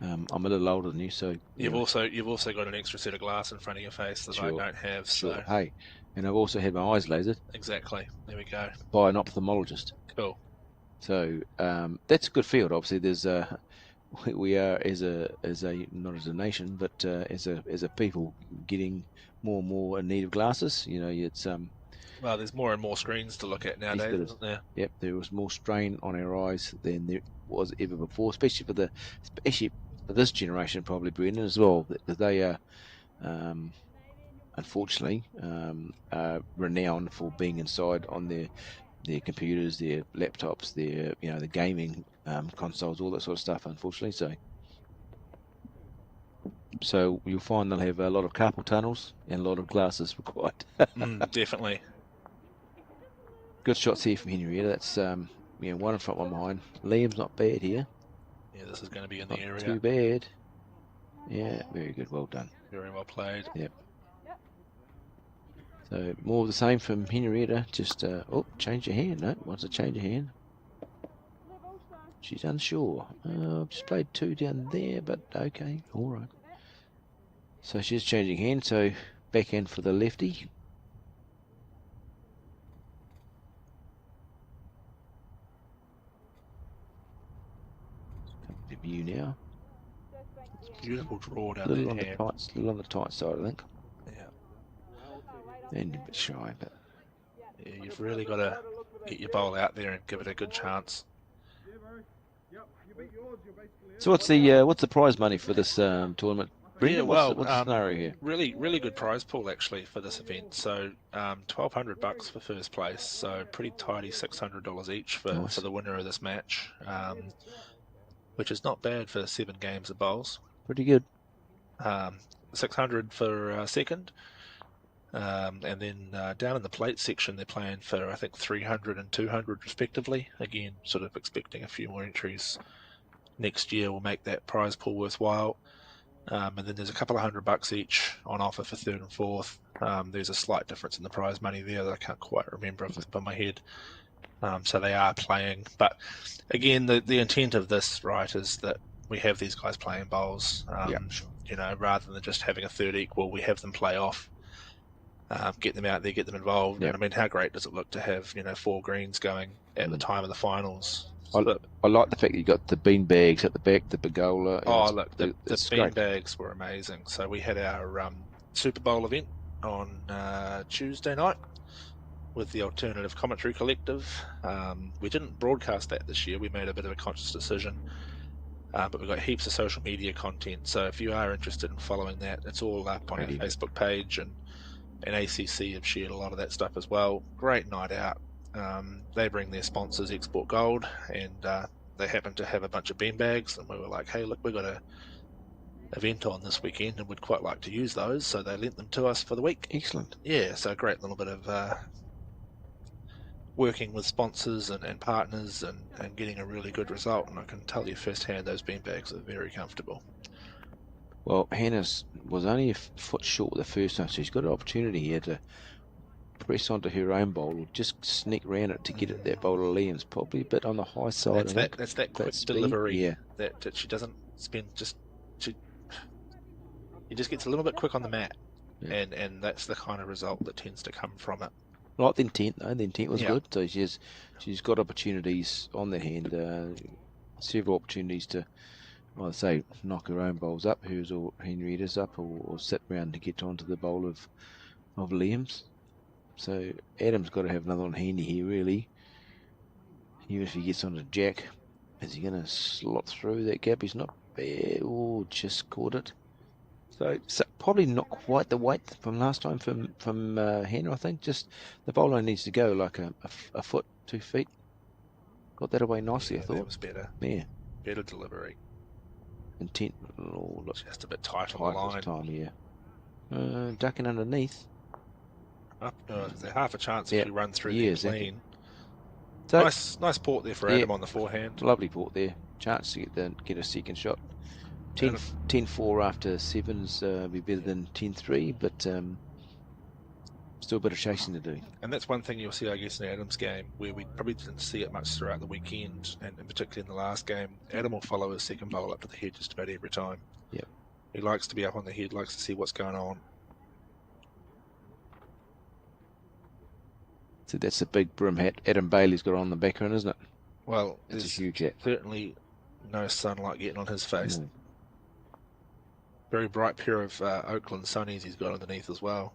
I'm a little older than you, so You've also got an extra set of glass in front of your face that I Sure. don't have. sure. So Hey, and I've also had my eyes lasered exactly, there we go. by an ophthalmologist. Cool. So that's a good field. Obviously, there's we are as a not as a nation, but as a people getting more and more in need of glasses. It's Well, there's more and more screens to look at nowadays, there is. isn't there? Yep, there was more strain on our eyes than there was ever before, especially for this generation, probably Brendan as well, because they are unfortunately renowned for being inside on their computers, their laptops, their the gaming consoles, all that sort of stuff. Unfortunately, so you'll find they'll have a lot of carpal tunnels and a lot of glasses required. Definitely. Good shots here from Henrietta. That's one in front, one behind. Liam's not bad here. Yeah, this is going to be in the Not area. too bad. Yeah, very good. Well done. Very well played. So more of the same from Henrietta. Just change your hand. No, wants to change your hand. She's unsure. I've just played 2 down there, but okay, all right. So she's changing hand, so backhand for the lefty. Come to view now. Beautiful draw A down little that on the hand. tight, little on the tight side, I think. Yeah. And a bit shy, but Yeah, you've really got to get your bowl out there and give it a good chance. so what's the prize money for this tournament? Brendan, what's the scenario here? Really good prize pool actually for this event. So $1,200 for first place. So pretty tidy $600 each for the winner of this match, which is not bad for 7 games of bowls. Pretty good. 600 for second. And then down in the plate section, they're playing for, I think, 300 and 200 respectively. Again, sort of expecting a few more entries next year will make that prize pool worthwhile. And then there's a couple of $100 each on offer for third and fourth. There's a slight difference in the prize money there that I can't quite remember off the top of my head. So they are playing. But again, the intent of this, right, is that we have these guys playing bowls. You know, rather than just having a third equal, we have them play off. Get them out there, get them involved. Yep. And I mean, how great does it look to have 4 greens going at the time of the finals? I like the fact that you got the bean bags at the back, the pergola. Oh, look, the bean great. bags were amazing. So we had our Super Bowl event on Tuesday night with the Alternative Commentary Collective. We didn't broadcast that this year. We made a bit of a conscious decision. But we've got heaps of social media content. So if you are interested in following that, it's all up on our Facebook page, and ACC have shared a lot of that stuff as well. Great night out. They bring their sponsors, Export Gold, and they happen to have a bunch of beanbags, and we were like, hey, look, we've got an event on this weekend and we'd quite like to use those, so they lent them to us for the week. Excellent. Yeah, so a great little bit of working with sponsors and partners and getting a really good result, and I can tell you firsthand those beanbags are very comfortable. Well, Hannah was only a foot short the first time, so she's got an opportunity here to press onto her own bowl, or just sneak around it to get at that bowl of Liam's. Probably a bit on the high side. That's that quick delivery. Yeah. That she doesn't spend she just gets a little bit quick on the mat, and that's the kind of result that tends to come from it. Like the intent though, the intent was good. So she's got opportunities on the hand, several opportunities to, I'd say, knock her own bowls up, hers or Henrietta's up, or sit round to get onto the bowl of Liam's. So Adam's got to have another one handy here, really. Even if he gets onto Jack, is he going to slot through that gap? He's not bad. Oh, just caught it. So probably not quite the weight from last time from Hannah, I think. Just the bowler needs to go like a foot, 2 feet. Got that away nicely, I thought. That was better. Yeah. Better delivery. Intent. Oh, look. Just a bit tight on the line. This time, yeah. Ducking underneath. There's half a chance if you run through there clean. So, nice port there for Adam on the forehand. Lovely port there. Chance to get a second shot. 10-4 after 7's be better than 10-3, but still a bit of chasing to do. And that's one thing you'll see, I guess, in Adam's game, where we probably didn't see it much throughout the weekend, and particularly in the last game. Adam will follow his second bowl up to the head just about every time. Yep. He likes to be up on the head, likes to see what's going on. So that's a big brim hat Adam Bailey's got on the background, isn't it? Well, it's a huge hat. Certainly no sunlight getting on his face. Mm. Very bright pair of Oakland sunnies he's got underneath as well.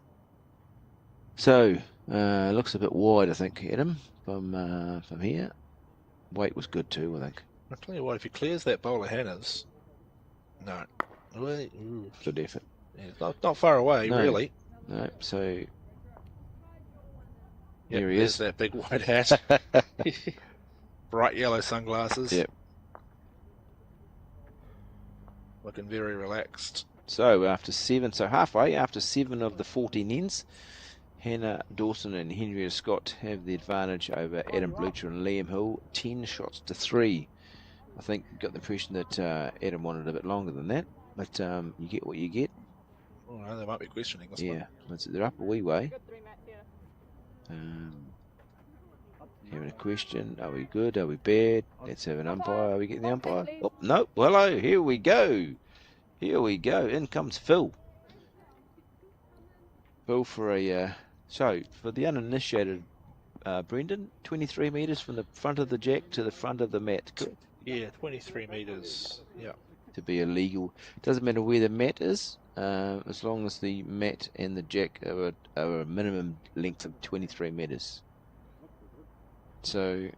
So, looks a bit wide, I think, Adam, from here. Weight was good too, I think. I'll tell you what, if he clears that bowl of Hannah's, no. Good effort. Yeah, not far away, really. No, so... Yep, here he is. That big white hat. Bright yellow sunglasses. Yep. Looking very relaxed. So halfway after 7 of the 14 ends, Hannah Dawson and Henrietta Scott have the advantage over Adam Blucher and Liam Hill, 10 shots to 3. I think got the impression that Adam wanted a bit longer than that, but you get what you get. Oh no, they might be questioning this one. Yeah, they're up a wee way. Having a question. Are we good? Are we bad? Let's have an umpire. Are we getting the umpire? Oh, no. Hello. Here we go. Here we go. In comes Phil. Phil for a... so, for the uninitiated, Brendan, 23 metres from the front of the jack to the front of the mat. Correct? Yeah, 23 metres. Yeah. To be illegal. Doesn't matter where the mat is, as long as the mat and the jack are a minimum length of 23 metres. So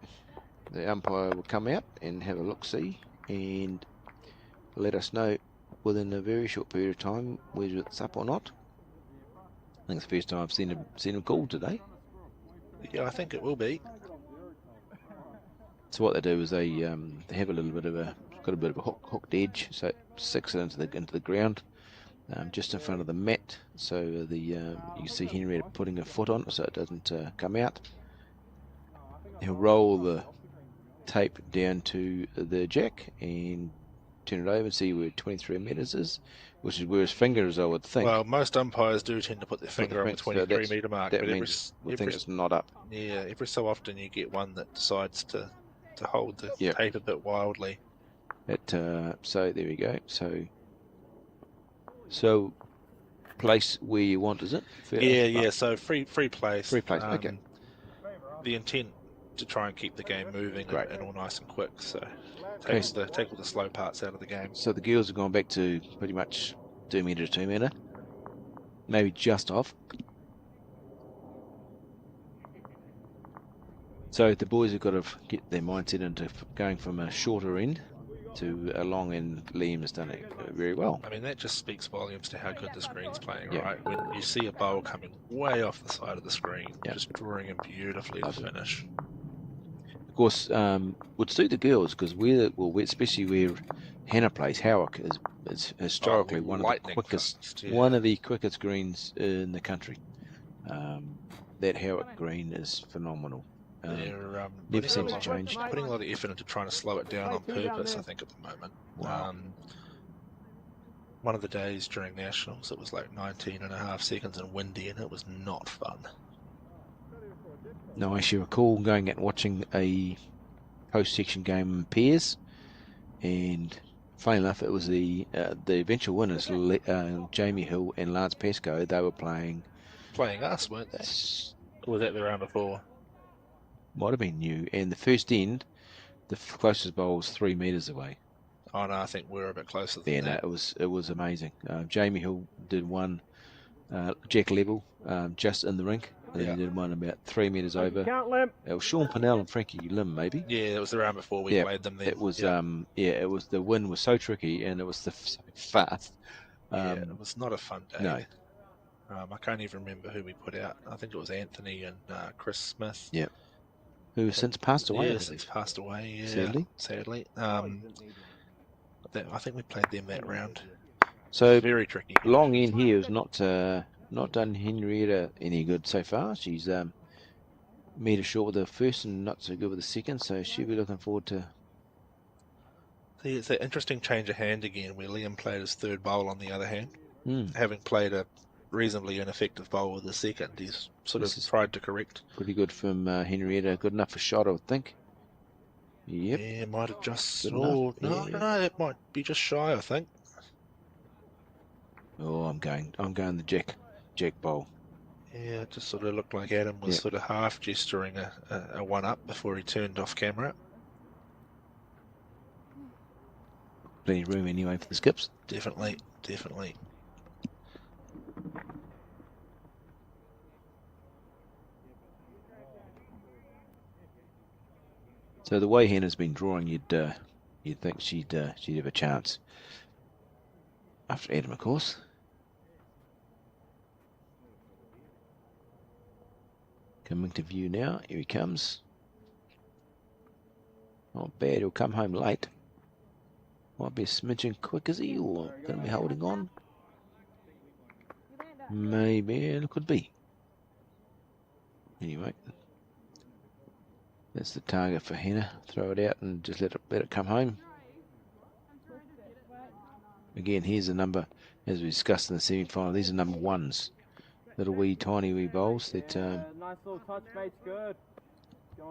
the umpire will come out and have a look-see and let us know within a very short period of time whether it's up or not. I think it's the first time I've seen him called today. Yeah, I think it will be. So what they do is they have a little bit of got a bit of a hooked edge, so it sticks it into the ground, just in front of the mat. So you can see Henrietta putting her foot on it so it doesn't come out. He'll roll the tape down to the jack and turn it over and see where 23 metres is, which is where his finger is, I would think. Well, most umpires do tend to put their finger on the 23 metre mark. That but means we think it's not up. Yeah, every so often you get one that decides to hold the tape a bit wildly. So there we go. So place where you want, is it? Yeah. So free place. Free place. Okay. The intent to try and keep the game moving and all nice and quick. So take all the slow parts out of the game. So the girls have gone back to pretty much 2 metre to 2 metre, maybe just off. So the boys have got to get their mindset into going from a shorter end to a long end. Liam has done it very well. I mean, that just speaks volumes to how good the screen's playing, right? When you see a bowl coming way off the side of the screen, just drawing him beautifully to finish. Of course, would suit the girls because especially where Hannah plays, Howick is historically one of the quickest greens in the country. That Howick green is phenomenal. They're never seems to change. Putting a lot of effort into trying to slow it down on purpose, I think, at the moment. Wow. One of the days during Nationals, it was like 19.5 seconds and windy, and it was not fun. No, I actually recall going out and watching a post-section game in pairs, and funny enough, it was the eventual winners, Jamie Hill and Lance Pascoe. They were playing us, weren't they? Or was that the round before? Might have been new. And the first end, the closest bowl was 3 metres away. Oh no, I think we were a bit closer than that. No, it was amazing. Jamie Hill did one jack level just in the rink, and then he did one about 3 metres over. It was Sean Pinnell and Frankie Lim, maybe. Yeah, it was the round before we played them. Then it was it was, the wind was so tricky and it was so fast. It was not a fun day. No. I can't even remember who we put out. I think it was Anthony and Chris Smith. Yeah. Who has since passed away. Yes, he's passed away. Yeah, sadly. I think we played them that round. So very tricky. Long end here is not done Henrietta any good so far. She's metre short with the first and not so good with the second. So she'll be looking forward to. See, it's an interesting change of hand again, where Liam played his third bowl on the other hand, having played a reasonably ineffective bowl with the second. He's sort of tried to correct. Pretty good from Henrietta. Good enough for shot, I would think. Yep. Yeah, might have just. No, that might be just shy, I think. Oh, I'm going the jack bowl. Yeah, it just sort of looked like Adam was sort of half gesturing a one up before he turned off camera. Plenty of room anyway for the skips. Definitely. So the way Hannah's been drawing, you'd think she'd have a chance. After Adam, of course. Coming to view now. Here he comes. Not bad. He'll come home late. Might be a smidgen quick, is he? Or going to be holding on? Maybe. It could be. Anyway. That's the target for Hannah. Throw it out and just let it come home. Again, here's a number, as we discussed in the semi-final, these are number ones. Little tiny wee bowls that... nice little touch, mate's good.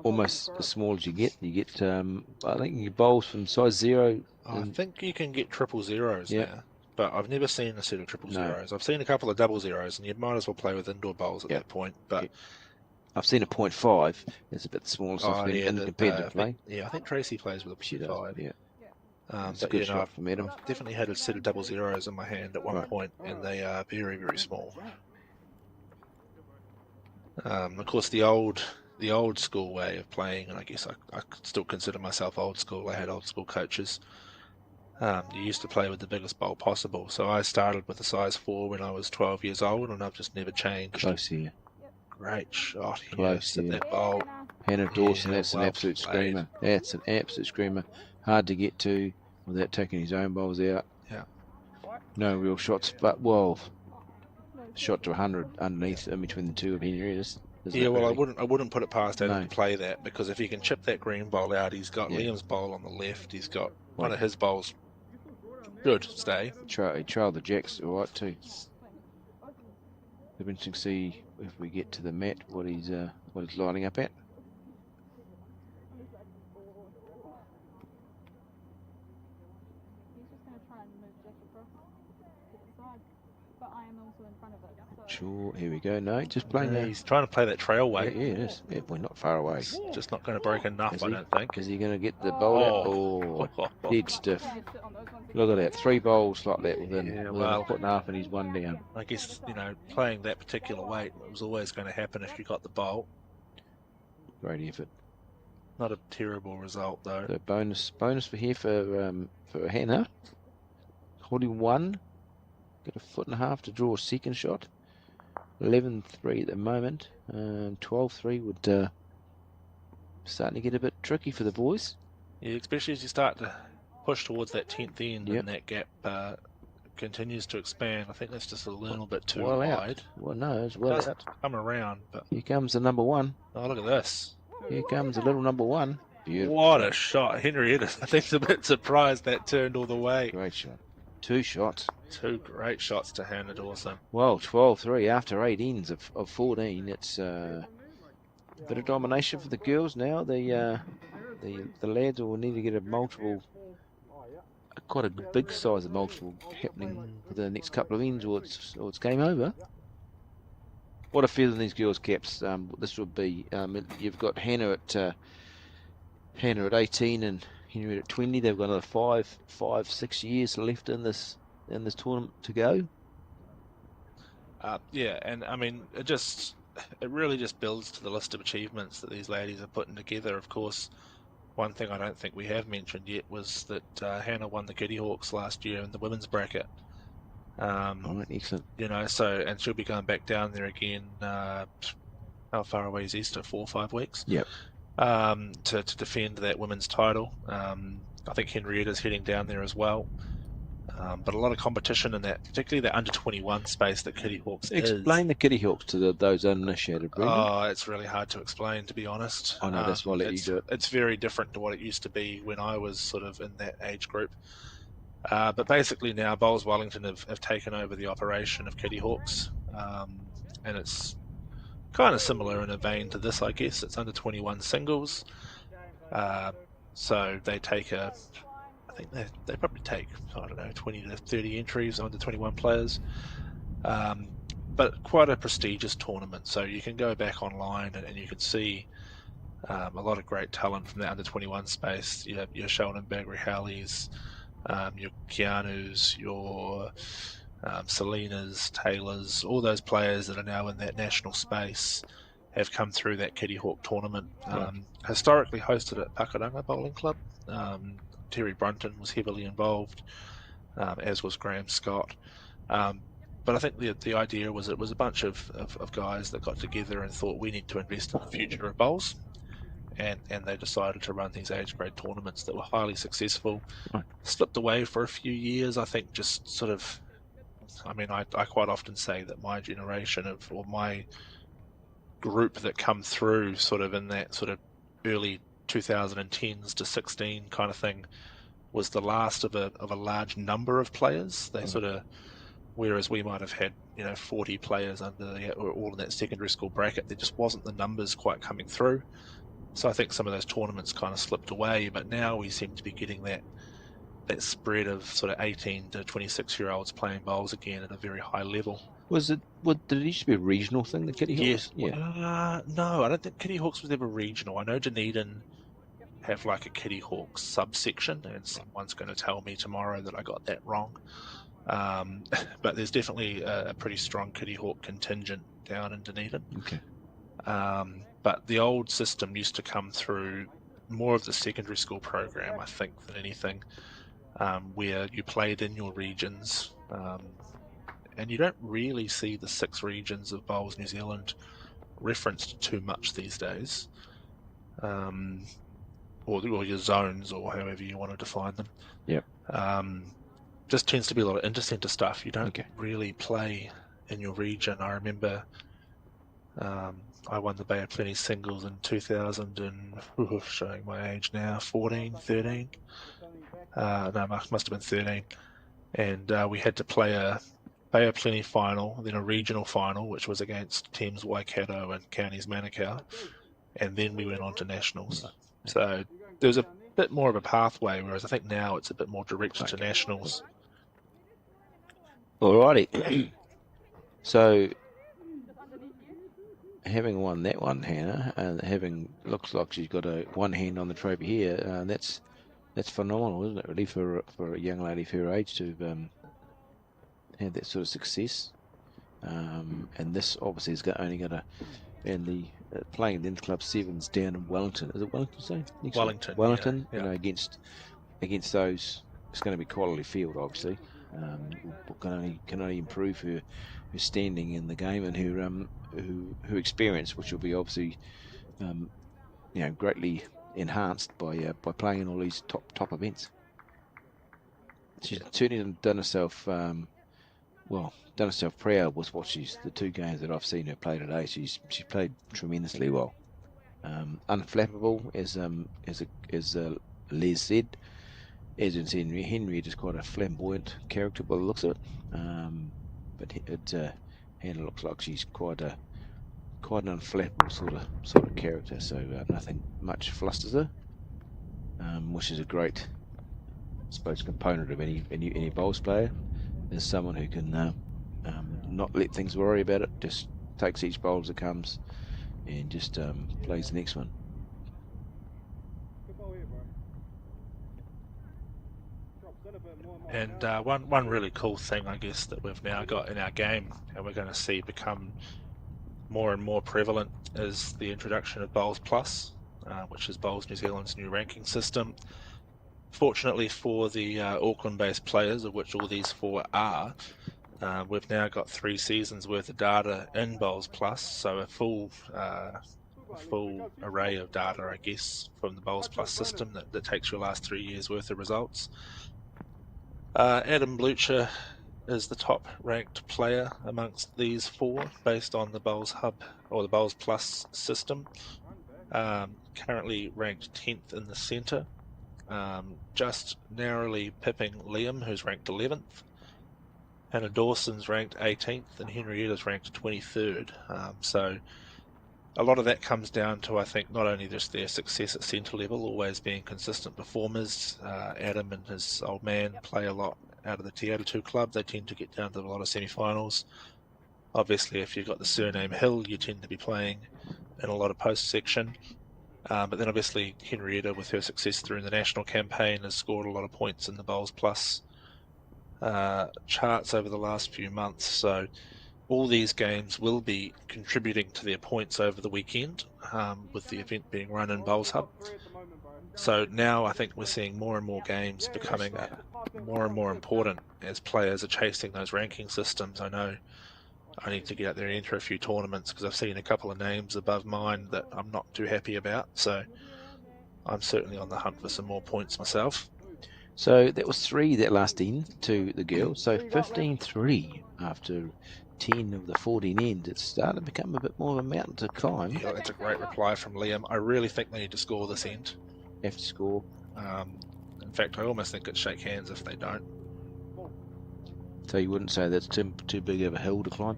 almost as small as you get. You get, I think you get bowls from size 0. I think you can get 000s Yeah. now, but I've never seen a set of 000s. No. I've seen a couple of 000s, and you might as well play with indoor bowls at Yeah. that point. But Yeah. I've seen a 0.5. It's a bit smaller stuff in the competitive play. I think Tracy plays with a She does, 0.5. yeah. It's But a good you know, shot from Adam. I've definitely had a set of 000s in my hand at one point, and they are very, very small. Of course, the old school way of playing, and I guess I still consider myself old school. I had old school coaches. You used to play with the biggest bowl possible. So I started with a size 4 when I was 12 years old, and I've just never changed. Close here. Great shot here. Close Hit here. that bowl. Hannah Dawson, Yeah, that's an well absolute played. screamer. That's an absolute screamer. Hard to get to without taking his own bowls out. Yeah. No real shots, but well, shot to 100 underneath in between the two of Henrietta's. Yeah, well, really? I wouldn't put it past Adam No. to play that, because if he can chip that green bowl out, he's got Yeah. Liam's bowl on the left. He's got one of his bowls. Good, stay. He trailed the jacks all right too. It'll be interesting to see if we get to the mat what he's lining up at. He's just going to try and move Jack across to the side. But I am also in front of it. So Sure, here we go. No, just playing Yeah, that. he's trying to play that trail Yeah, weight. it is. Yeah, we're not far away. Just not going to break enough, Is I he? don't think. Is he going to get the bowl out? Oh, dead stiff. yeah, sit on those ones. Look at that, 3 bowls like that within, Yeah, within well. a foot and a half, and he's 1 down. I guess, playing that particular weight was always going to happen if you got the bowl. Great effort. Not a terrible result, though. So bonus for here for Hannah. Holding 1. Got a foot and a half to draw a second shot. 11-3 at the moment. 12-3 would starting to get a bit tricky for the boys. Yeah, especially as you start to push towards that 10th end, Yep. and that gap continues to expand. I think that's just a little bit too Well wide. out. Well, no, it's well Does out. come around, but Here comes the number 1. oh, look at this. Here comes the little number 1. Beautiful. What a shot. Henrietta, I think, a bit surprised that turned all the way. Great shot. 2 shots. 2 great shots to Hannah Dawson. Well, 12-3 after 8 ends of 14. It's a bit of domination for the girls now. The lads will need to get quite a big size of multiple happening for the next couple of ends, or it's game over. What a feeling these girls' caps. This would be. You've got Hannah at 18 and Henry at 20. They've got another 6 years left in this tournament to go. Yeah, and I mean, it really just builds to the list of achievements that these ladies are putting together. Of course, one thing I don't think we have mentioned yet was that Hannah won the Kitty Hawks last year in the women's bracket. All right, excellent. And she'll be going back down there again. How far away is Easter? 4 or 5 weeks. Yep. To defend that women's title. I think Henrietta's heading down there as well. But a lot of competition in that, particularly the under 21 space that Kitty Hawks Explain the Kitty Hawks to those uninitiated, Brendan. Oh, it's really hard to explain, to be honest. I know, that's why I let you do it. It's very different to what it used to be when I was sort of in that age group. But basically now Bowls Wellington have taken over the operation of Kitty Hawks. And it's kind of similar in a vein to this, I guess. It's under 21 singles. So they take I think they probably take, 20 to 30 entries, under 21 players. But quite a prestigious tournament. So you can go back online and you can see a lot of great talent from the under 21 space. You have your Sheldon Bagri-Howleys, your Keanu's, your Selena's, Taylor's, all those players that are now in that national space have come through that Kitty Hawk tournament. Historically hosted at Pakuranga Bowling Club. Terry Brunton was heavily involved, as was Graham Scott. But I think the idea was it was a bunch of guys that got together and thought we need to invest in the future of bowls. And they decided to run these age grade tournaments that were highly successful. Right. Slipped away for a few years, I think, just sort of. I mean, I quite often say that my generation or my group that come through sort of in that sort of early 2010s to 16 kind of thing was the last of a large number of players. They sort of, whereas we might have had 40 players or all in that secondary school bracket, there just wasn't the numbers quite coming through. So I think some of those tournaments kind of slipped away, but now we seem to be getting that spread of sort of 18 to 26-year-olds playing bowls again at a very high level. Did it used to be a regional thing, the Kitty Hawks? Yes. Yeah. No, I don't think Kitty Hawks was ever regional. I know Dunedin have like a Kitty Hawks subsection, and someone's going to tell me tomorrow that I got that wrong. But there's definitely a pretty strong Kitty Hawk contingent down in Dunedin. Okay. But the old system used to come through more of the secondary school program, I think, than anything, where you played in your regions. And you don't really see the 6 regions of Bowls New Zealand referenced too much these days. Or your zones, or however you want to define them. Yep. Just tends to be a lot of intercenter stuff. You don't really play in your region. I remember I won the Bay of Plenty singles in 2000 and, showing my age now, 14, 13. No, must have been 13. And we had to play a Bay of Plenty final, then a regional final, which was against Thames Waikato and Counties Manukau. And then we went on to nationals. So there was a bit more of a pathway, whereas I think now it's a bit more directed to nationals. Alrighty. So, having won that one, Hannah, and looks like she's got one hand on the trophy here. That's phenomenal, isn't it? Really, for a young lady of her age to have that sort of success. And this obviously is only going to, and the playing the Interclub Sevens down in Wellington. Is it Wellington? Say Wellington. Wellington. Yeah. You know, against those, it's going to be quality field, obviously. Can only improve her standing in the game and her experience, which will be obviously greatly enhanced by playing in all these top events. She's certainly done herself proud with the 2 games that I've seen her play today. She's played tremendously well. Unflappable, as Les said. As in Henry is quite a flamboyant character by the looks of it. But Hannah looks like she's quite an unflappable sort of character. So nothing much flusters her, which is a great, I suppose, component of any bowls player. Is someone who can not let things worry about it. Just takes each bowl as it comes, and just plays the next one. And one really cool thing, I guess, that we've now got in our game, and we're going to see become more and more prevalent, is the introduction of Bowls Plus, which is Bowls New Zealand's new ranking system. Fortunately for the Auckland-based players, of which all these 4 are, we've now got 3 seasons worth of data in Bowls Plus, so a full array of data, I guess, from the Bowls Plus system that takes your last 3 years worth of results. Adam Blucher is the top ranked player amongst these 4 based on the Bowls Hub or the Bowls Plus system. Currently ranked 10th in the centre, just narrowly pipping Liam, who's ranked 11th. Hannah Dawson's ranked 18th and Henrietta's ranked 23rd. So a lot of that comes down to, I think, not only just their success at centre level, always being consistent performers. Adam and his old man play a lot out of the Te Atatu club. They tend to get down to a lot of semi-finals. Obviously, if you've got the surname Hill, you tend to be playing in a lot of post-section. But then obviously Henrietta, with her success through the national campaign, has scored a lot of points in the Bowls Plus charts over the last few months. So all these games will be contributing to their points over the weekend, with the event being run in Bowls Hub. So now I think we're seeing more and more games becoming more and more important as players are chasing those ranking systems. I know I need to get out there and enter a few tournaments because I've seen a couple of names above mine that I'm not too happy about. So I'm certainly on the hunt for some more points myself. So that was 3 that last in to the girls. So 15-3 after 10 of the 14 ends. It's starting to become a bit more of a mountain to climb. Yeah, that's a great reply from Liam. I really think they need to score this end. Have to score. In fact, I almost think it's shake hands if they don't. So you wouldn't say that's too big of a hill to climb?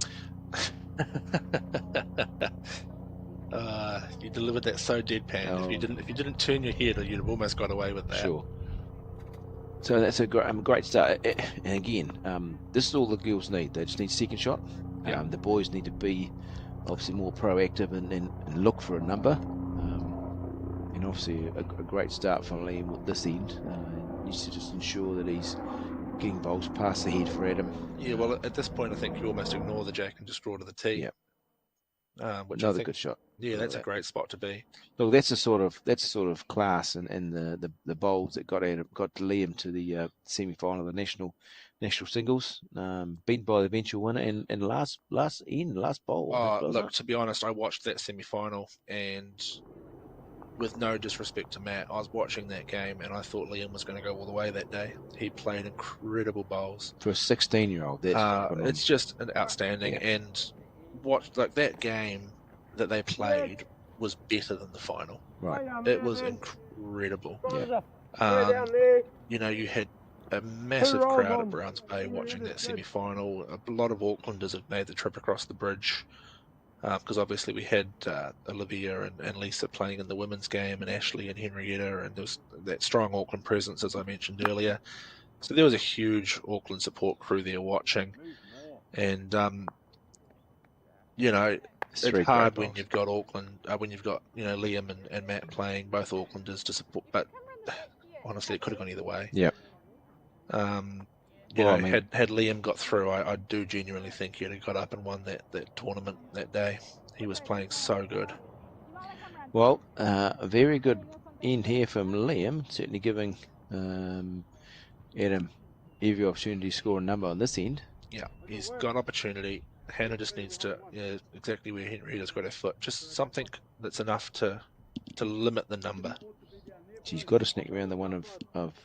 You delivered that so deadpan. Oh. If you didn't turn your head, you'd have almost got away with that. Sure. So that's a great start. And again, this is all the girls need. They just need second shot. Yeah. The boys need to be obviously more proactive and look for a number. And obviously a great start from Liam with this end. Needs to just ensure that he's getting bowls past the head for Adam. Yeah, well, at this point, I think you almost ignore the jack and just draw to the tee. Which I Another think, good shot. yeah, that's a great spot to be. Look, that's a sort of class and the bowls that got Liam to the semi-final of the national singles, beaten by the eventual winner and last bowl. Look, to be honest, I watched that semi-final, and with no disrespect to Matt, I was watching that game and I thought Liam was going to go all the way that day. He played incredible bowls for a 16-year-old. It's just outstanding, and that game that they played was better than the final. Right. It was incredible. Yeah. You had a massive crowd at Browns Bay watching that semi-final. A lot of Aucklanders have made the trip across the bridge because obviously we had Olivia and Lisa playing in the women's game, and Ashley and Henrietta, and there was that strong Auckland presence, as I mentioned earlier. So there was a huge Auckland support crew there watching, and it's hard when you've got Auckland, when you've got Liam and Matt playing, both Aucklanders to support. But honestly, it could have gone either way. Yeah. Had Liam got through, I do genuinely think he'd have got up and won that tournament that day. He was playing so good. Well, a very good end here from Liam, certainly giving Adam every opportunity to score a number on this end. Yeah, he's got opportunity. Hannah just needs to, exactly where Henrietta's got her foot, just something that's enough to limit the number. She's got to sneak around the one of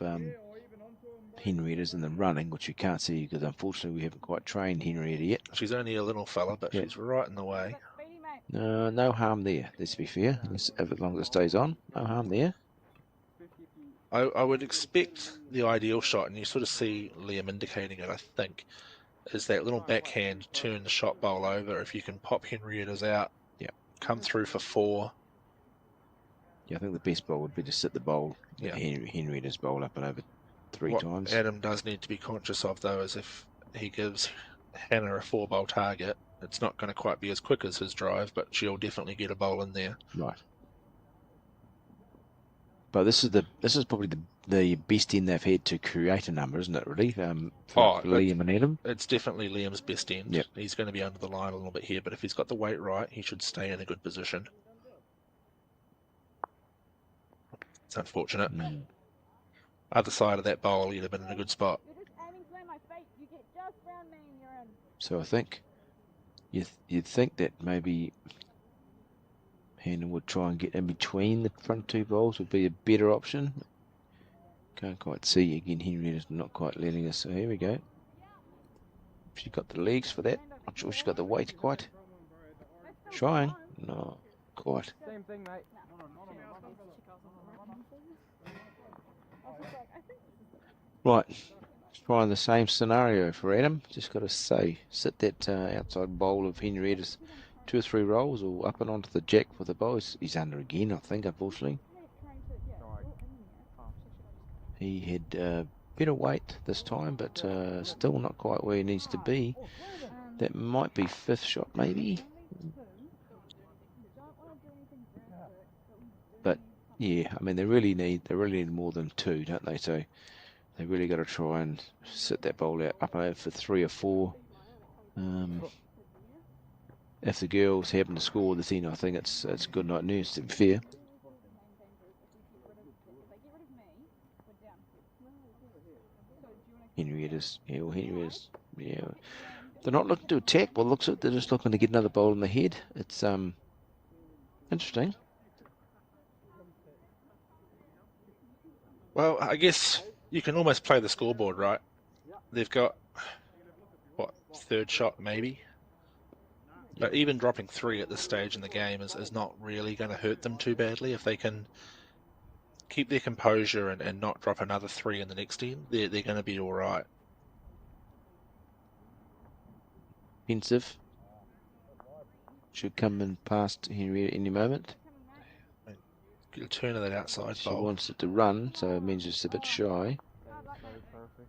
Henrietta's in the running, which you can't see because unfortunately we haven't quite trained Henrietta yet. She's only a little fella, but she's right in the way. No harm there, let's be fair. As long as it stays on, no harm there. I would expect the ideal shot, and you sort of see Liam indicating it, I think, is that little backhand turn the shot bowl over. If you can pop Henrietta's out, come through for 4. Yeah, I think the best bowl would be to sit the bowl, Henrietta's bowl up and over 3 times. Adam does need to be conscious of, though, is if he gives Hannah a 4-bowl target, it's not going to quite be as quick as his drive, but she'll definitely get a bowl in there. Right. But this is probably the best end they've had to create a number, isn't it, really? For Liam and Adam? It's definitely Liam's best end. Yep. He's going to be under the line a little bit here, but if he's got the weight right, he should stay in a good position. It's unfortunate. Other side of that bowl, you'd have been in a good spot. So I think you'd think that maybe Hannah would try and get in between the front 2 bowls would be a better option. Can't quite see again. Henrietta's not quite letting us. So here we go. She got the legs for that. Not sure she's got the weight quite. Trying. No, quite. Same thing, mate. Right. Trying the same scenario for Adam. Just got to sit that outside bowl of Henrietta's 2 or 3 rolls or up and onto the jack with the bowl. He's under again, I think, unfortunately. He had better weight this time, but still not quite where he needs to be. That might be 5th shot, maybe. But yeah, I mean they really need more than 2, don't they? So they really got to try and sit that bowl out up over for 3 or 4. If the girls happen to score this end, I think it's good night news, to be fair. Henrietta's, yeah. They're not looking to attack. Well, looks like they're just looking to get another bowl in the head. It's interesting. Well, I guess you can almost play the scoreboard, right? They've got, 3rd shot maybe? But even dropping 3 at this stage in the game is not really going to hurt them too badly. If they can keep their composure and not drop another 3 in the next end, they're going to be all right. Pensive. Should come in past Henrietta any moment. Get a turn of that outside She bowl. wants it to run, so it means it's a bit shy. That's so perfect.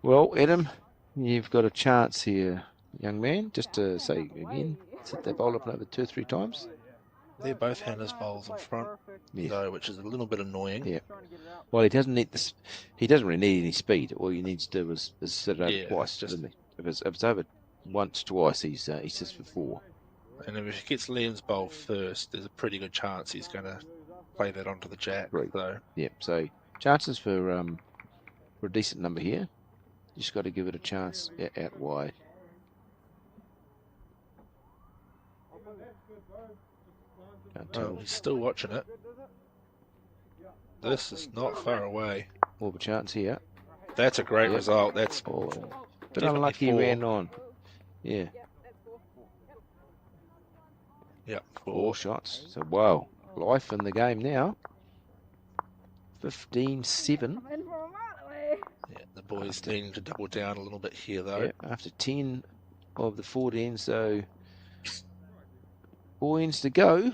Well, Adam, you've got a chance here, young man. Just to say again, set that bowl up another 2 or 3 times. They're both handers bowls in front, Yes. though, which is a little bit annoying. Yeah. Well, he doesn't need this. He doesn't really need any speed. All he needs to do is sit it over Yeah, twice. just- Doesn't he? If it's over once, twice, he sits for 4. And if he gets Liam's bowl first, there's a pretty good chance he's going to play that onto the jack. Right. So Yeah. So chances for a decent number here. You just got to give it a chance out wide. Can't tell. he's still watching it. This is not far away. More of a chance here. That's a great Yep. result. That's Oh, bit Definitely unlucky 4. ran on. Yeah. 4 4. shots. So wow, life in the game now. 15-7. I'm in for a man. Yeah, the boys needing to double down a little bit here, though. Yeah, after 10 of the 14, so 4 ends to go.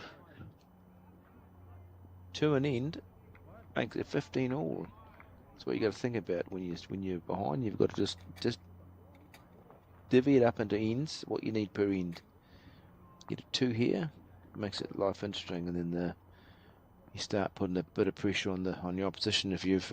2 an end makes it 15 all. That's what you got to think about when you're behind. You've got to just divvy it up into ends. What you need per end. Get a 2 here, makes it life interesting, and then you start putting a bit of pressure on your opposition if you've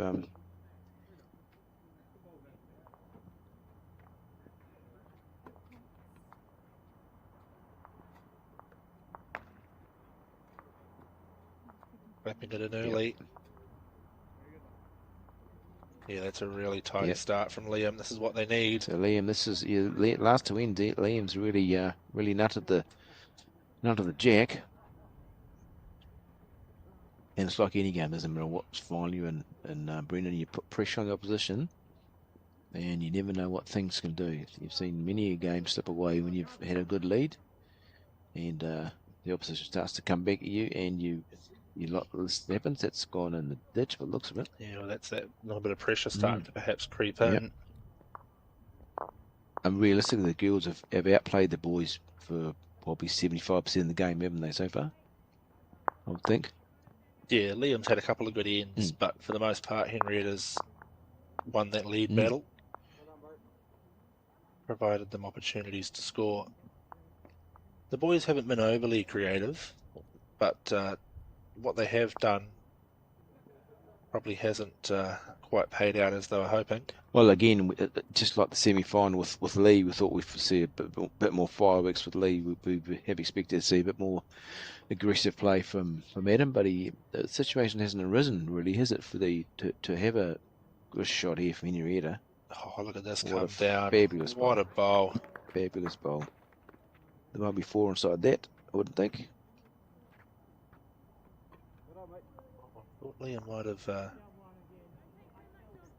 Wrapping it in early. Yeah, that's a really tight Yep. start from Liam. This is what they need. So Liam, this is your last 2 ends. Liam's really nutted the jack. And it's like any game, doesn't matter what's flying you and Brendan, you put pressure on the opposition, and you never know what things can do. You've seen many a game slip away when you've had a good lead, and the opposition starts to come back at you, and you this happens. That's gone in the ditch, by the looks of it. Yeah, well, that's that little bit of pressure starting to perhaps creep Yep. in. And realistically, the girls have outplayed the boys for probably 75% of the game, haven't they, so far? I would think. Yeah, Liam's had a couple of good ends, but for the most part, Henrietta's won that lead battle. Provided them opportunities to score. The boys haven't been overly creative, but what they have done probably hasn't quite paid out as they were hoping. Well, again, just like the semi-final with Lee, we thought we'd see a bit more fireworks with Lee. We have expected to see a bit more aggressive play from Adam, but the situation hasn't arisen really, has it, for to have a good shot here from Henrietta? Oh, look at this What come a down. fabulous What bowl. a bowl. Fabulous bowl. There might be 4 inside that, I wouldn't think. I thought Liam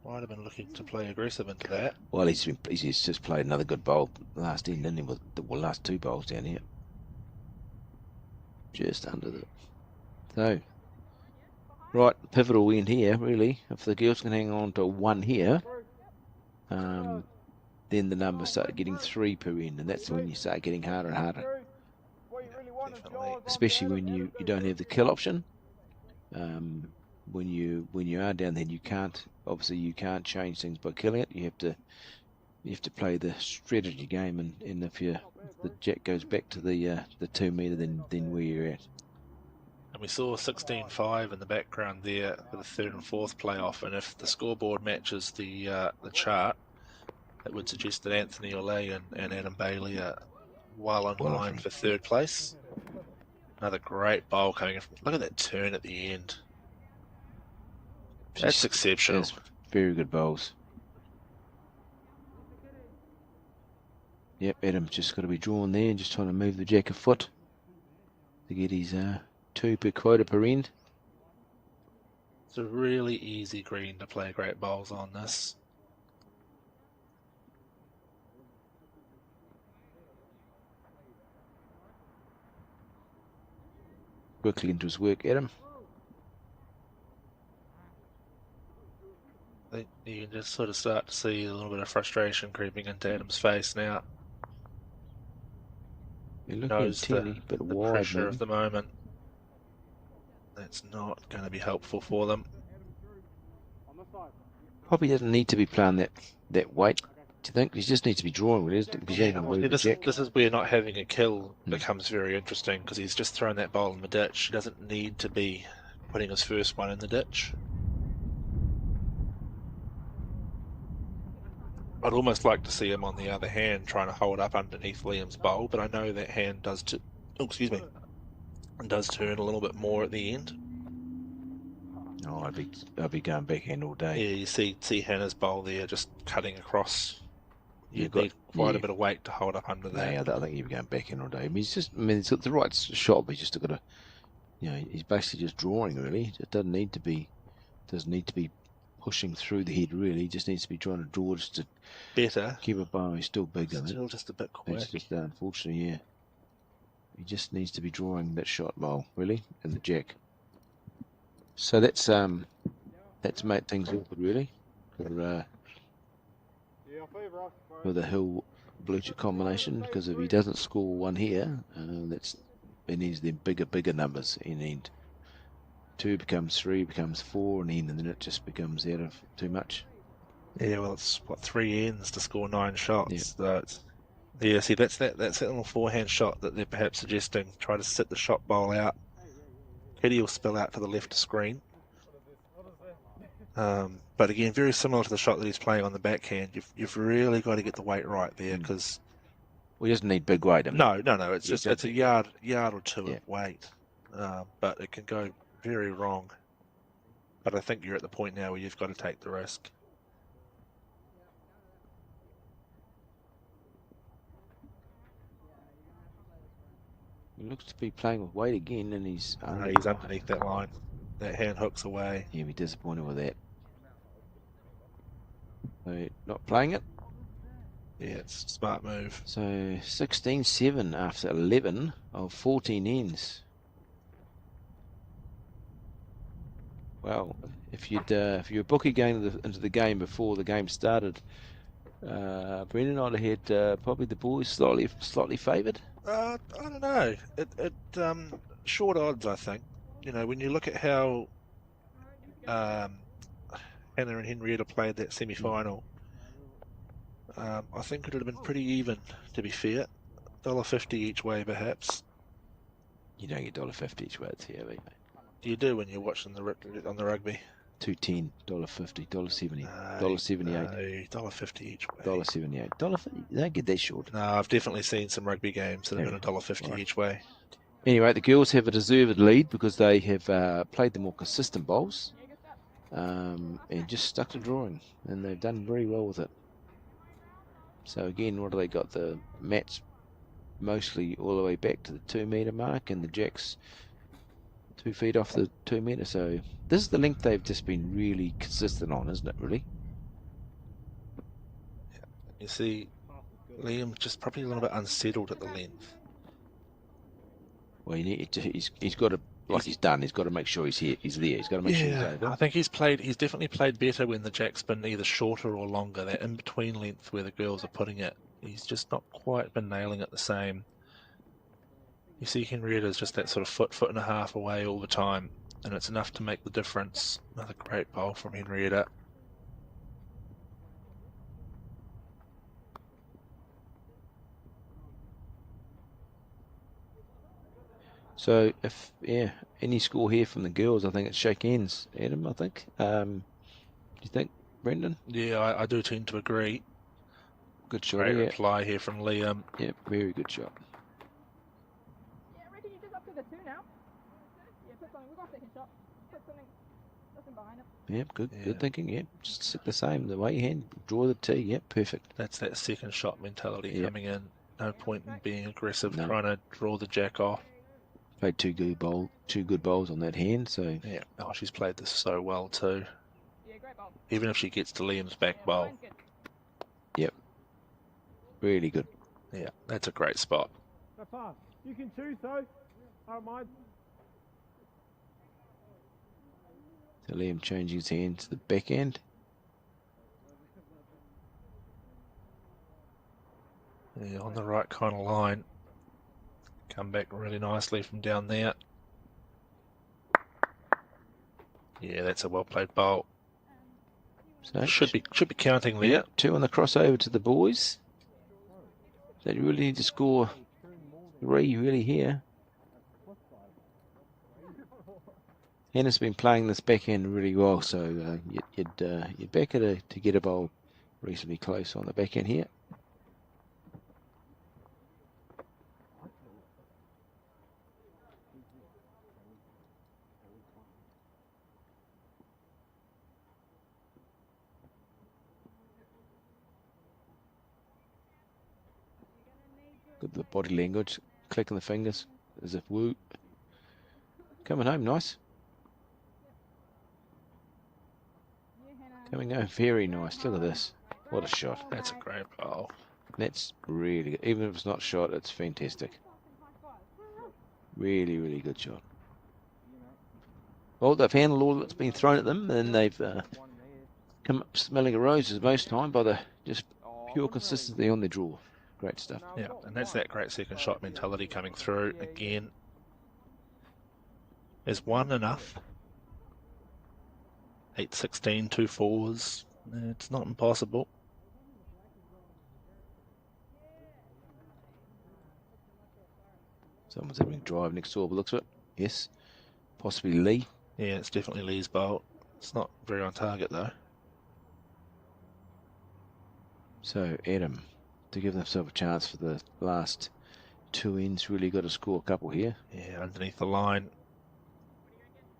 might have been looking to play aggressive into that. Well, he's just played another good bowl last end, didn't he? With the last 2 bowls down here. Just under the. So, right, pivotal end here, really. If the girls can hang on to 1 here, then the numbers start getting 3 per end, and that's when you start getting harder and harder. Definitely. Especially when you don't have the kill option. When you are down there, you can't change things by killing it. You have to play the strategy game, and if the jack goes back to the 2 metre, then where you're at. And we saw 16-5 in the background there for the 3rd and 4th playoff, and if the scoreboard matches the chart, it would suggest that Anthony Olay and Adam Bailey are well on line for 3rd place. Another great bowl coming in. Look at that turn at the end. That's exceptional. That's very good bowls. Yep, Adam's just got to be drawn there and just trying to move the jack a foot to get his 2 per quota per end. It's a really easy green to play great bowls on this. Quickly into his work, Adam. I think you can just sort of start to see a little bit of frustration creeping into Adam's face now. You're looking Knows teeny, but the wide, pressure man. of the moment. That's not going to be helpful for them. Probably doesn't need to be playing that weight. Do you think? He just needs to be drawing with it because you ain't Yeah, going well, to move the jack. this is where not having a kill becomes very interesting, because he's just thrown that bowl in the ditch. He doesn't need to be putting his first one in the ditch. I'd almost like to see him on the other hand trying to hold up underneath Liam's bowl, but I know that hand does does turn a little bit more at the end. Oh, I'd be going backhand all day. Yeah, you see Hannah's bowl there just cutting across. You've Need quite a bit of weight to hold up under that. Yeah, I think you'd be going backhand all day. I mean, he's got the right shot, but he's just got to, he's basically just drawing really. It doesn't need to be pushing through the head really. He just needs to be trying to draw just to better keep a bow. He's still big, I think. Still just a bit quick. It's just unfortunately, yeah. He just needs to be drawing that shot bowl really, and the jack. So that's made things awkward really for the Hill blue chip combination, because if he doesn't score one here, it needs them bigger numbers in end. 2 becomes 3, becomes 4, and then it just becomes out of too much. Yeah, well, it's 3 ends to score 9 shots. Yeah. So it's, see, that's that little forehand shot that they're perhaps suggesting. Try to sit the shot bowl out. Kitty will spill out to the left screen. But again, very similar to the shot that he's playing on the backhand. You've really got to get the weight right there, because he doesn't need big weight. No. It's a yard or two of weight, but it can go very wrong. But I think you're at the point now where you've got to take the risk. He looks to be playing with weight again, and he's underneath that line. That hand hooks away. He'll be disappointed with that. So not playing it. Yeah, it's a smart move. So 16-7 after 11 of 14 ends. Well, if you were booking into the game before the game started, Brendan, I'd have had probably the boys slightly favoured. I don't know. It short odds, I think. When you look at how Hannah and Henrietta played that semi-final, I think it would have been pretty even, to be fair. $1.50 each way, perhaps. You don't get $1.50 each way, it's here, mate. You do when you're watching on the rugby. $2.10, $1.50, $1.70, $1.78. $1.50 each way. $1.78. $1.50. You don't get that short. No, I've definitely seen some rugby games that have been $1.50 each way. Anyway, the girls have a deserved lead because they have played the more consistent bowls and just stuck to drawing, and they've done very well with it. So again, what do they got? The mats mostly all the way back to the 2 metre mark, and the jacks 2 feet off the 2 metre. So this is the length they've just been really consistent on, isn't it, really? Yeah. You see, Liam just probably a little bit unsettled at the length. Well, he's got to, like he's done, he's got to make sure he's here. He's there. He's got to make sure he's over. I think he's definitely played better when the jack's been either shorter or longer. That in between length where the girls are putting it, he's just not quite been nailing it the same. You see, Henrietta's just that sort of foot and a half away all the time, and it's enough to make the difference. Another great bowl from Henrietta. So if any score here from the girls, I think it's shake hands, Adam. I think. Do you think, Brendan? Yeah, I do tend to agree. Good shot. Great reply here from Liam. Yeah, very good shot. Yeah, I reckon you just up to the 2 now. Yeah, put something. We've got a second shot. Put something behind it. Yep, good thinking. Yep, just sit the same. The way you hand, draw the tee. Yep, perfect. That's that second shot mentality coming in. No point in being aggressive, trying to draw the jack off. Played two good bowls on that hand. So yeah, she's played this so well too. Yeah, great bowl. Even if she gets to Liam's back bowl. Yep, really good. Yeah, that's a great spot. That's fine. You can choose though. I don't mind. So Liam changing his hand to the back end. Yeah, on the right kind of line. Come back really nicely from down there. Yeah, that's a well played bowl. So Should be counting there. yeah, 2 on the crossover to the boys. They really need to score 3 really here. Hannah's been playing this backhand really well, so you'd back her to get a bowl reasonably close on the backhand here. Good the body language, clicking the fingers as if woo. Coming home, nice. Coming home, very nice. Look at this. What a shot. That's a great bowl. That's really good. Even if it's not shot, it's fantastic. Really, really good shot. Well, they've handled all that's been thrown at them, and they've come up smelling of roses most time by the just pure consistency on their draw. Great stuff. Yeah, and that's that great second shot mentality coming through again. Is 1 enough? 8-16, 2 4s. It's not impossible. Someone's having drive next door, but looks at it. Yes. Possibly Lee. Yeah, it's definitely Lee's bowl. It's not very on target though. So Adam, to give themselves a chance for the last 2 ends, really got to score a couple here. Yeah, underneath the line.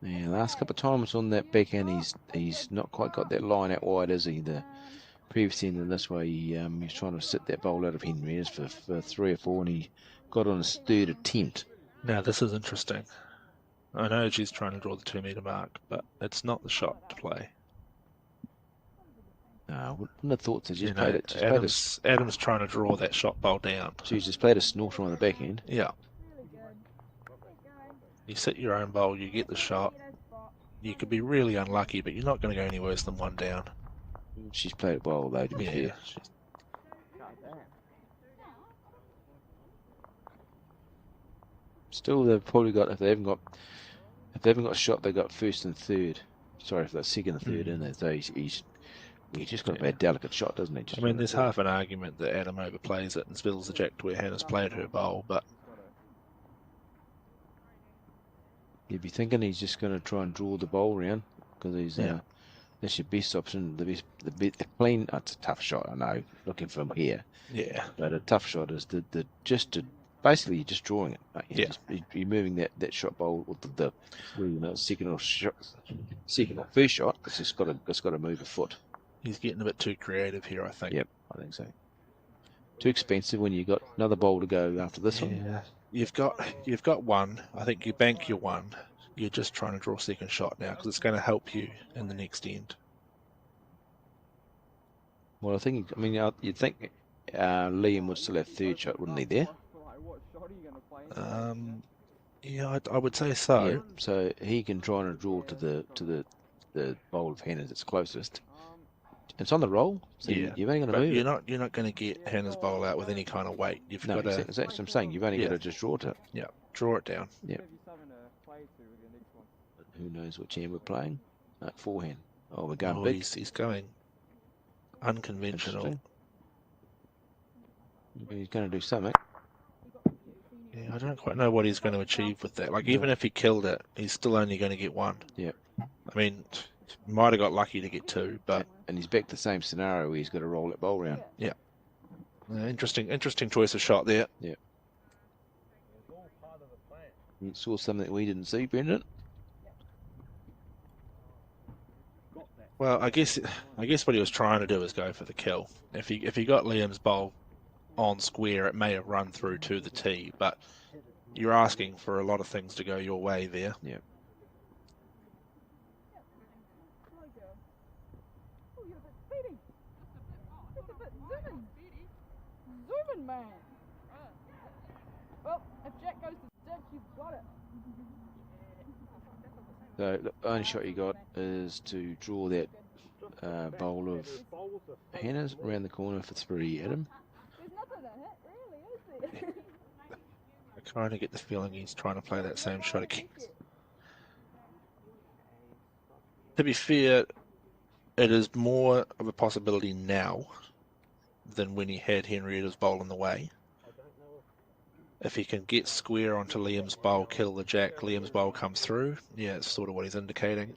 Yeah, last couple of times on that backhand, he's not quite got that line out wide, is he? The previous end, and this way he's trying to sit that bowl out of Henry for 3 or 4, and he got on his 3rd attempt. Now this is interesting. I know she's trying to draw the 2 metre mark, but it's not the shot to play. I wouldn't have thought so. Just You played know, it. Adam's trying to draw that shot bowl down. She's just played a snorter on the backhand. Yeah. You sit your own bowl, you get the shot. You could be really unlucky, but you're not going to go any worse than 1 down. She's played it well, though, to be fair. Still, they've probably got, if they haven't got a shot, they've got 1st and 3rd. Sorry, if that's 2nd and 3rd in there. So he's just got a bad delicate shot, doesn't he? Just I mean, there's half an argument that Adam overplays it and spills the jack to where Hannah's played her bowl, but you'd be thinking he's just going to try and draw the bowl round because he's that's your best option. The clean. It's a tough shot, I know. Looking from here, yeah, but a tough shot is basically you're just drawing it. Right? You're moving that shot bowl with the second or first shot. It's just got to move a foot. He's getting a bit too creative here, I think. Yep, I think so. Too expensive when you got another bowl to go after this one. Yeah. You've got 1. I think you bank your 1. You're just trying to draw a second shot now because it's going to help you in the next end. Well, you'd think Liam would still have 3rd shot, wouldn't he? There. Yeah, I would say so. Yeah, so he can try and draw to the bowl of Hannah that's closest. It's on the roll, so yeah, you've only got to move. You're not going to get Hannah's bowl out with any kind of weight. You've got to. That's what I'm saying. You've only got to just draw to it. Yeah, draw it down. Yeah. Who knows which hand we're playing? Forehand. Oh, we're going big. He's going unconventional. He's going to do something. Yeah, I don't quite know what he's going to achieve with that. Like, even if he killed it, he's still only going to get 1. Yeah. I mean, might have got lucky to get 2, but and he's back to the same scenario where he's got to roll that bowl round. Yeah. Interesting choice of shot there. Yeah. You saw something that we didn't see, Brendan. Well, I guess what he was trying to do is go for the kill. If he got Liam's bowl on square, it may have run through to the tee, but you're asking for a lot of things to go your way there. Yeah. Zooming, man. Well, if Jack goes to six, you've got it. So the only shot you got is to draw that bowl of Hannah's around the corner for 3, Adam. There's nothing to hit, really, is there? I kind of get the feeling he's trying to play that same shot again. To be fair, it is more of a possibility now than when he had Henrietta's bowl in the way. If he can get square onto Liam's bowl, kill the jack, Liam's bowl comes through, yeah, it's sort of what he's indicating.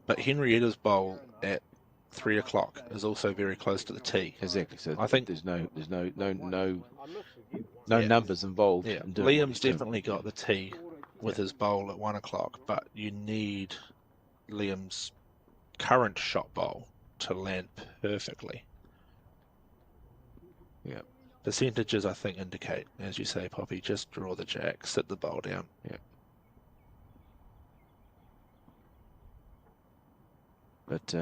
But Henrietta's bowl at 3 o'clock is also very close to the tee. Exactly. So I think there's no numbers involved. Yeah, in doing what Liam's he's doing. definitely got the tee with his bowl at 1 o'clock, but you need Liam's current shot bowl to land perfectly. Yeah. Percentages, I think, indicate, as you say, Poppy, just draw the jack, sit the bowl down. Yeah. But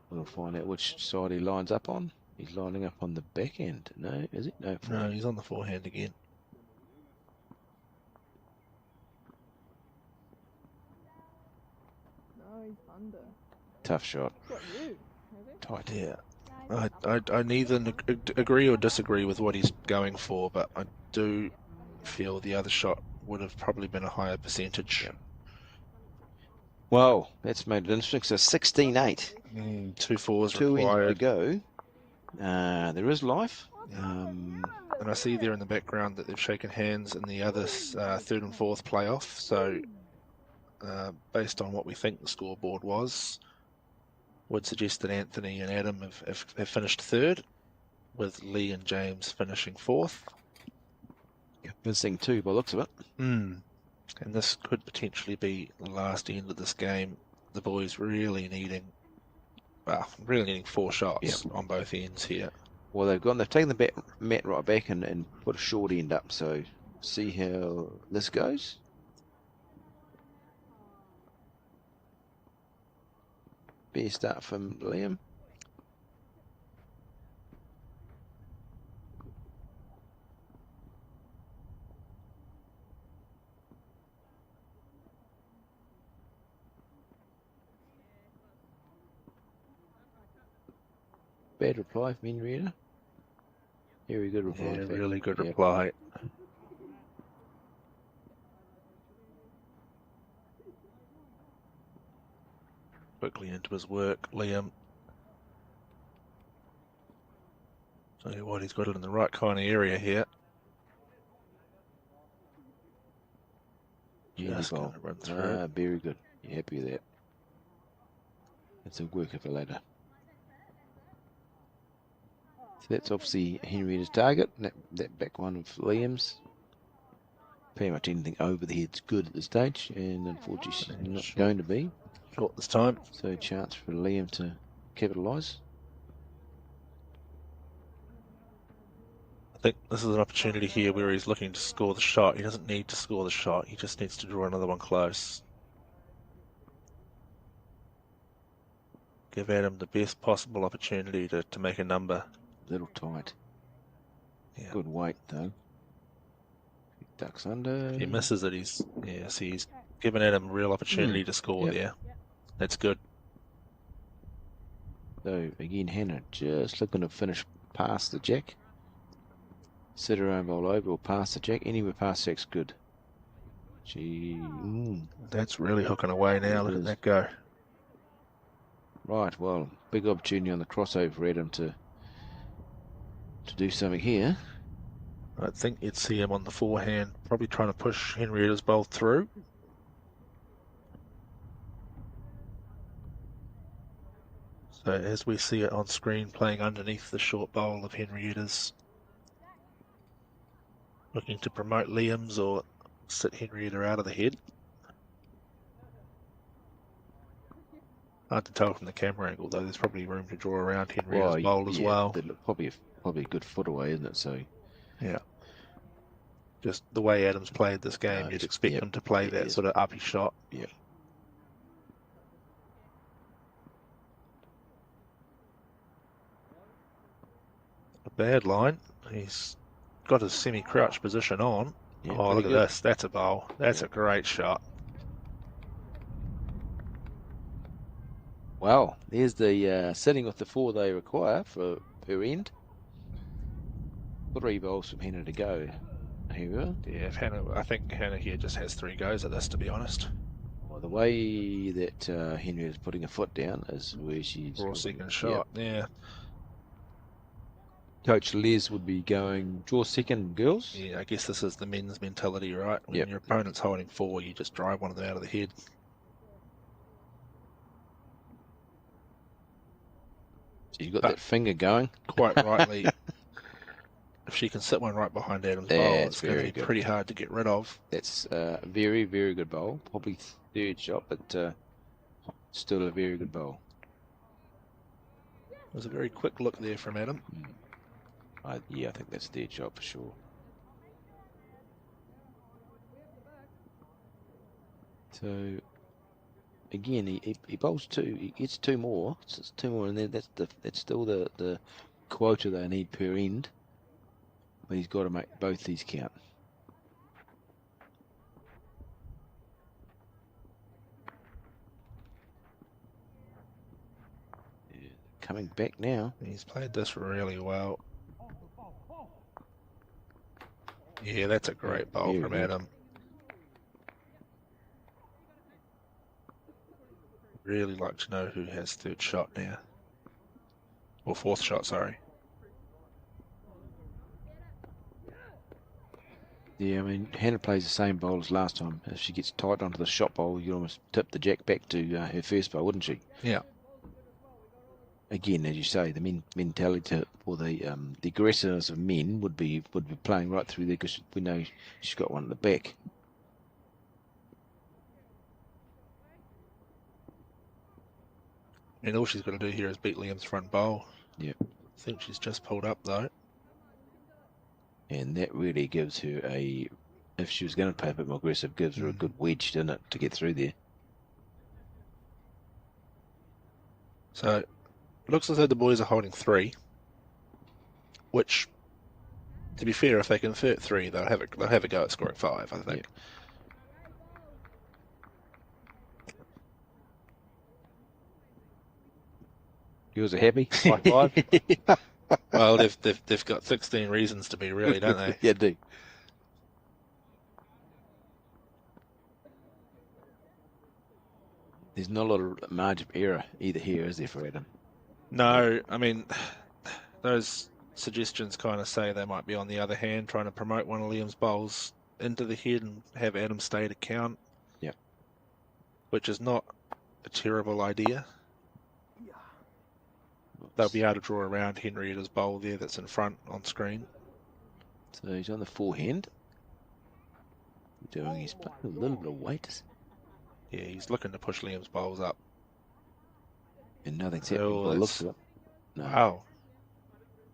we'll find out which side he lines up on. He's lining up on the back end. No, is it? No, No, he's on the forehand again. No, he's under. Tough shot. Got you, has he? Tight. Yeah. I neither agree or disagree with what he's going for, but I do feel the other shot would have probably been a higher percentage. Yeah. Well, that's made it interesting. So 16-8. 2 fours 2 ends to required. go. There is life. And I see there in the background that they've shaken hands in the other third and fourth playoff. So, based on what we think the scoreboard was, would suggest that Anthony and Adam have finished third, with Lee and James finishing fourth. Missing 2 by the looks of it. And this could potentially be the last end of this game. The boys really needing 4 shots on both ends here. Well, they've taken the mat right back and put a short end up. So, see how this goes. Best start from Liam. Bad reply from Henrietta. Very good reply. Yeah, in fact. really good Yep. reply. Quickly into his work, Liam. Tell you what, he's got it in the right kind of area here. Just Beautiful. gonna run through. Very good. You happy with that? It's a work of a ladder. So that's obviously Henrietta's target. That back one of Liam's. Pretty much anything over the head's good at this stage, and unfortunately she's not going to be. Short this time. So chance for Liam to capitalise. I think this is an opportunity here where he's looking to score the shot. He doesn't need to score the shot. He just needs to draw another one close. Give Adam the best possible opportunity to make a number. Little tight. Yeah. Good weight though. Ducks under. If he misses it, he's given Adam a real opportunity to score Yep. there. That's good. So again, Hannah just looking to finish past the jack. Sit her own bowl over or past the jack. Anywhere past jack's good. That's really hooking away now. Look at that go. Right, well, big opportunity on the crossover for Adam to do something here. I think you'd see him on the forehand, probably trying to push Henrietta's bowl through. So as we see it on screen, playing underneath the short bowl of Henrietta's, looking to promote Liam's or sit Henrietta out of the head. Hard to tell from the camera angle, though. There's probably room to draw around Henrietta's bowl as well. Probably a good foot away, isn't it? So yeah. Just the way Adams played this game, you'd expect him to play that sort of uppy shot. Yeah. A bad line. He's got his semi-crouch position on. Yeah, oh, look at good. this. That's a bowl. That's a great shot. Well, there's the setting with the 4 they require for per end. 3 bowls from Hannah to go. Here we are. Yeah, I think Hannah here just has 3 goes at this, to be honest. Well, the way that Henrietta's putting a foot down is where she's... Draw second shot, yeah. Coach Les would be going, draw second, girls. Yeah, I guess this is the men's mentality, right? When Yep. your opponent's holding 4, you just drive one of them out of the head. She's got that finger going. Quite rightly, if she can sit one right behind Adam's bowl, it's going to be good. pretty hard to get rid of. That's a very, very good bowl. Probably third shot, but still a very good bowl. It was a very quick look there from Adam. Yeah, I think that's third shot for sure. So, again, he bowls 2. He gets 2 more. So it's 2 more, and then that's still the quota they need per end. But he's got to make both these count. Yeah, coming back now. He's played this really well. Yeah, that's a great bowl Very from good. Adam. Really like to know who has third shot now. Or fourth shot, sorry. Yeah, I mean, Hannah plays the same bowl as last time. If she gets tight onto the shot bowl, you'd almost tip the jack back to her first bowl, wouldn't she? Yeah. Again, as you say, the mentality or the aggressiveness of men would be playing right through there because we know she's got one at the back. And all she's got to do here is beat Liam's front bowl. Yep. I think she's just pulled up though. And that really gives her if she was going to play a bit more aggressive, gives her a good wedge, doesn't it, to get through there. So, it looks as though the boys are holding 3, which, to be fair, if they convert 3, they'll have a go at scoring 5, I think. Yep. Yours are happy? High five? Well, they've got 16 reasons to be, really, don't they? Yeah, do. There's not a lot of margin of error either here, is there, for Adam? No, I mean, those suggestions kind of say they might be on the other hand, trying to promote one of Liam's bowls into the head and have Adam stay to count. Yeah. Which is not a terrible idea. They'll be able to draw around Henrietta's bowl there that's in front on screen. So he's on the forehand. He's playing a little bit of weight. Yeah, he's looking to push Liam's bowls up. And nothing's happening by the looks of it. No.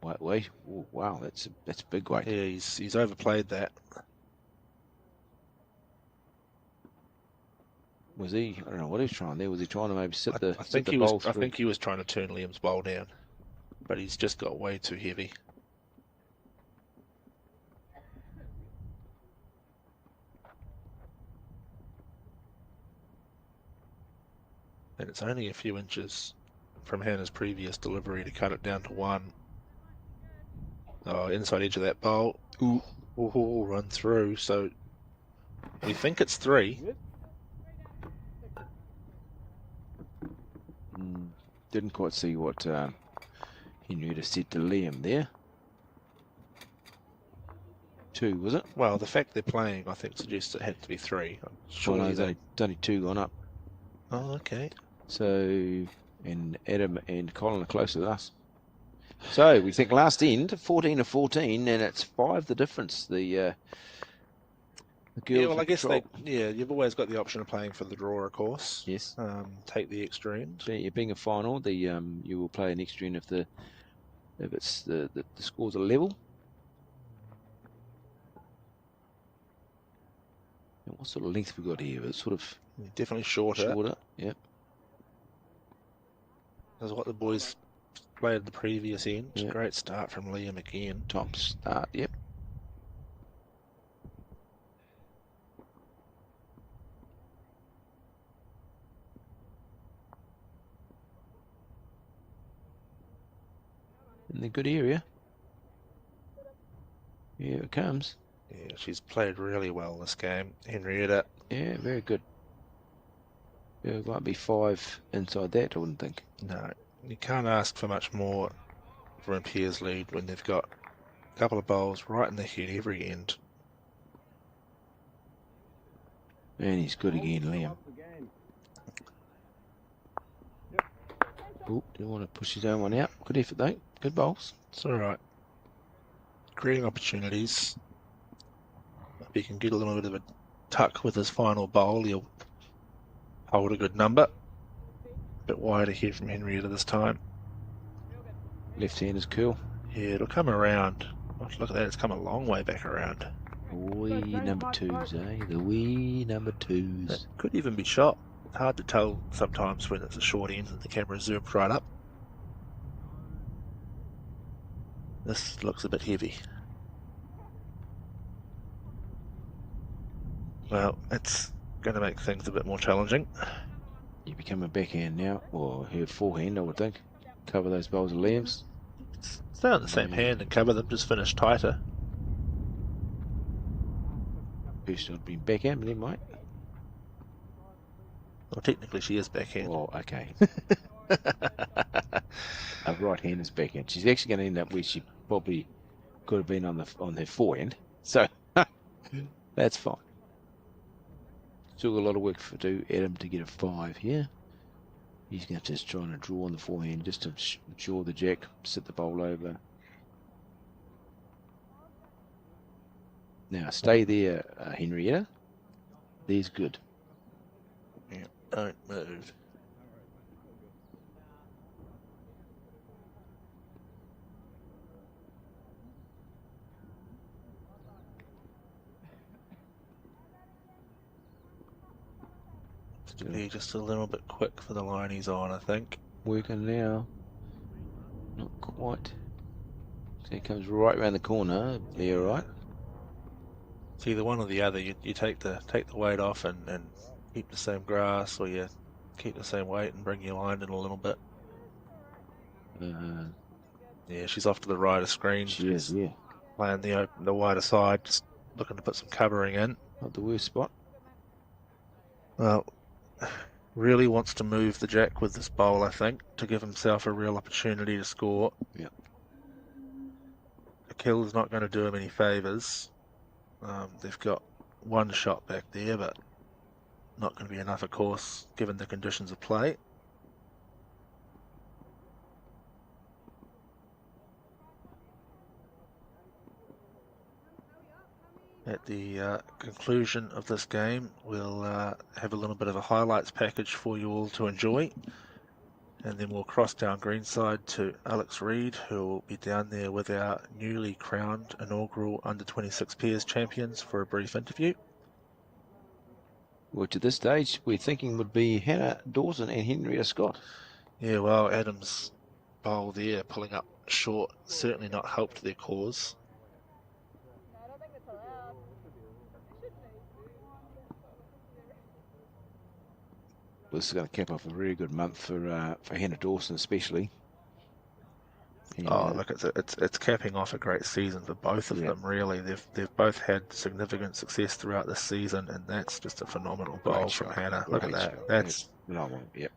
Wow. Wait. Oh, wow, that's a big weight. Yeah, he's overplayed that. Was he? I don't know what he was trying there. Was he trying to maybe sit I the think he bowl was. I through? think he was trying to turn Liam's bowl down, but he's just got way too heavy. And it's only a few inches from Hannah's previous delivery to cut it down to 1. Oh, inside edge of that bowl. Ooh, run through. So we think it's 3. Didn't quite see what Henrietta said to Liam there. 2, was it? Well, the fact they're playing, I think, suggests it had to be 3. Surely there's only 2 gone up. Oh, okay. So, and Adam and Colin are closer than us. So we think last end 14 of 14, and it's 5 the difference. The girls. Yeah, well, I guess you've always got the option of playing for the draw, of course. Yes. Take the extra end. Being a final, you will play an extra end if it's the scores are level. And what sort of length we got here? It's sort of Definitely shorter. Yep. That's what the boys played at the previous end. Yep. Great start from Liam again. Top start. Yep. In the good area. Here it comes. Yeah, she's played really well this game. Henrietta. Yeah, very good. There might be 5 inside that, I wouldn't think. No, you can't ask for much more for Umpire's lead when they've got a couple of bowls right in the head every end. And he's good again, Liam. Oh, didn't want to push his own one out. Good effort though. Good bowls. It's alright. Creating opportunities. If he can get a little bit of a tuck with his final bowl, he'll hold a good number. A bit wide ahead from Henrietta this time. Left hand is cool. Yeah, it'll come around. Oh, look at that, it's come a long way back around. Wee number 2s, eh? The wee number 2s. It could even be shot. Hard to tell sometimes when it's a short end and the camera zooms right up. This looks a bit heavy. Well, it's going to make things a bit more challenging. You become a backhand now, or her forehand, I would think. Cover those bowls of Liam's. Stay on the same hand and cover them, just finish tighter. First would be backhand, but then might. Well, technically she is backhand. Oh, okay. A right hand is backhand. She's actually going to end up where she probably could have been on her forehand. So that's fine. Still a lot of work to do, Adam, to get a 5 here. He's going to just try and draw on the forehand just to ensure the jack, sit the bowl over. Now stay there, Henrietta. There's good. Yeah, don't move. To be just a little bit quick for the line he's on, I think. Working now. Not quite. So he comes right around the corner. There, right? It's either one or the other. You take the weight off and keep the same grass, or you keep the same weight and bring your line in a little bit. Yeah, she's off to the right of screen. She is, yeah. Playing the wider side, just looking to put some covering in. Not the worst spot. Well, really wants to move the jack with this bowl, I think, to give himself a real opportunity to score. Yep. A kill is not going to do him any favours. They've got one shot back there, but not going to be enough, of course, given the conditions of play. At the conclusion of this game, we'll have a little bit of a highlights package for you all to enjoy. And then we'll cross down greenside to Alex Reid, who will be down there with our newly crowned inaugural Under-26 Pairs champions for a brief interview. Well, to this stage, we're thinking would be Hannah Dawson and Henrietta Scott. Yeah, well, Adam's bowl there, pulling up short, certainly not helped their cause. This is going to cap off a very good month for Hannah Dawson, especially. And, oh, look, it's capping off a great season for both of them. Really, they've both had significant success throughout this season, and that's just a phenomenal bowl from Hannah. Look at that. That's phenomenal. Yep.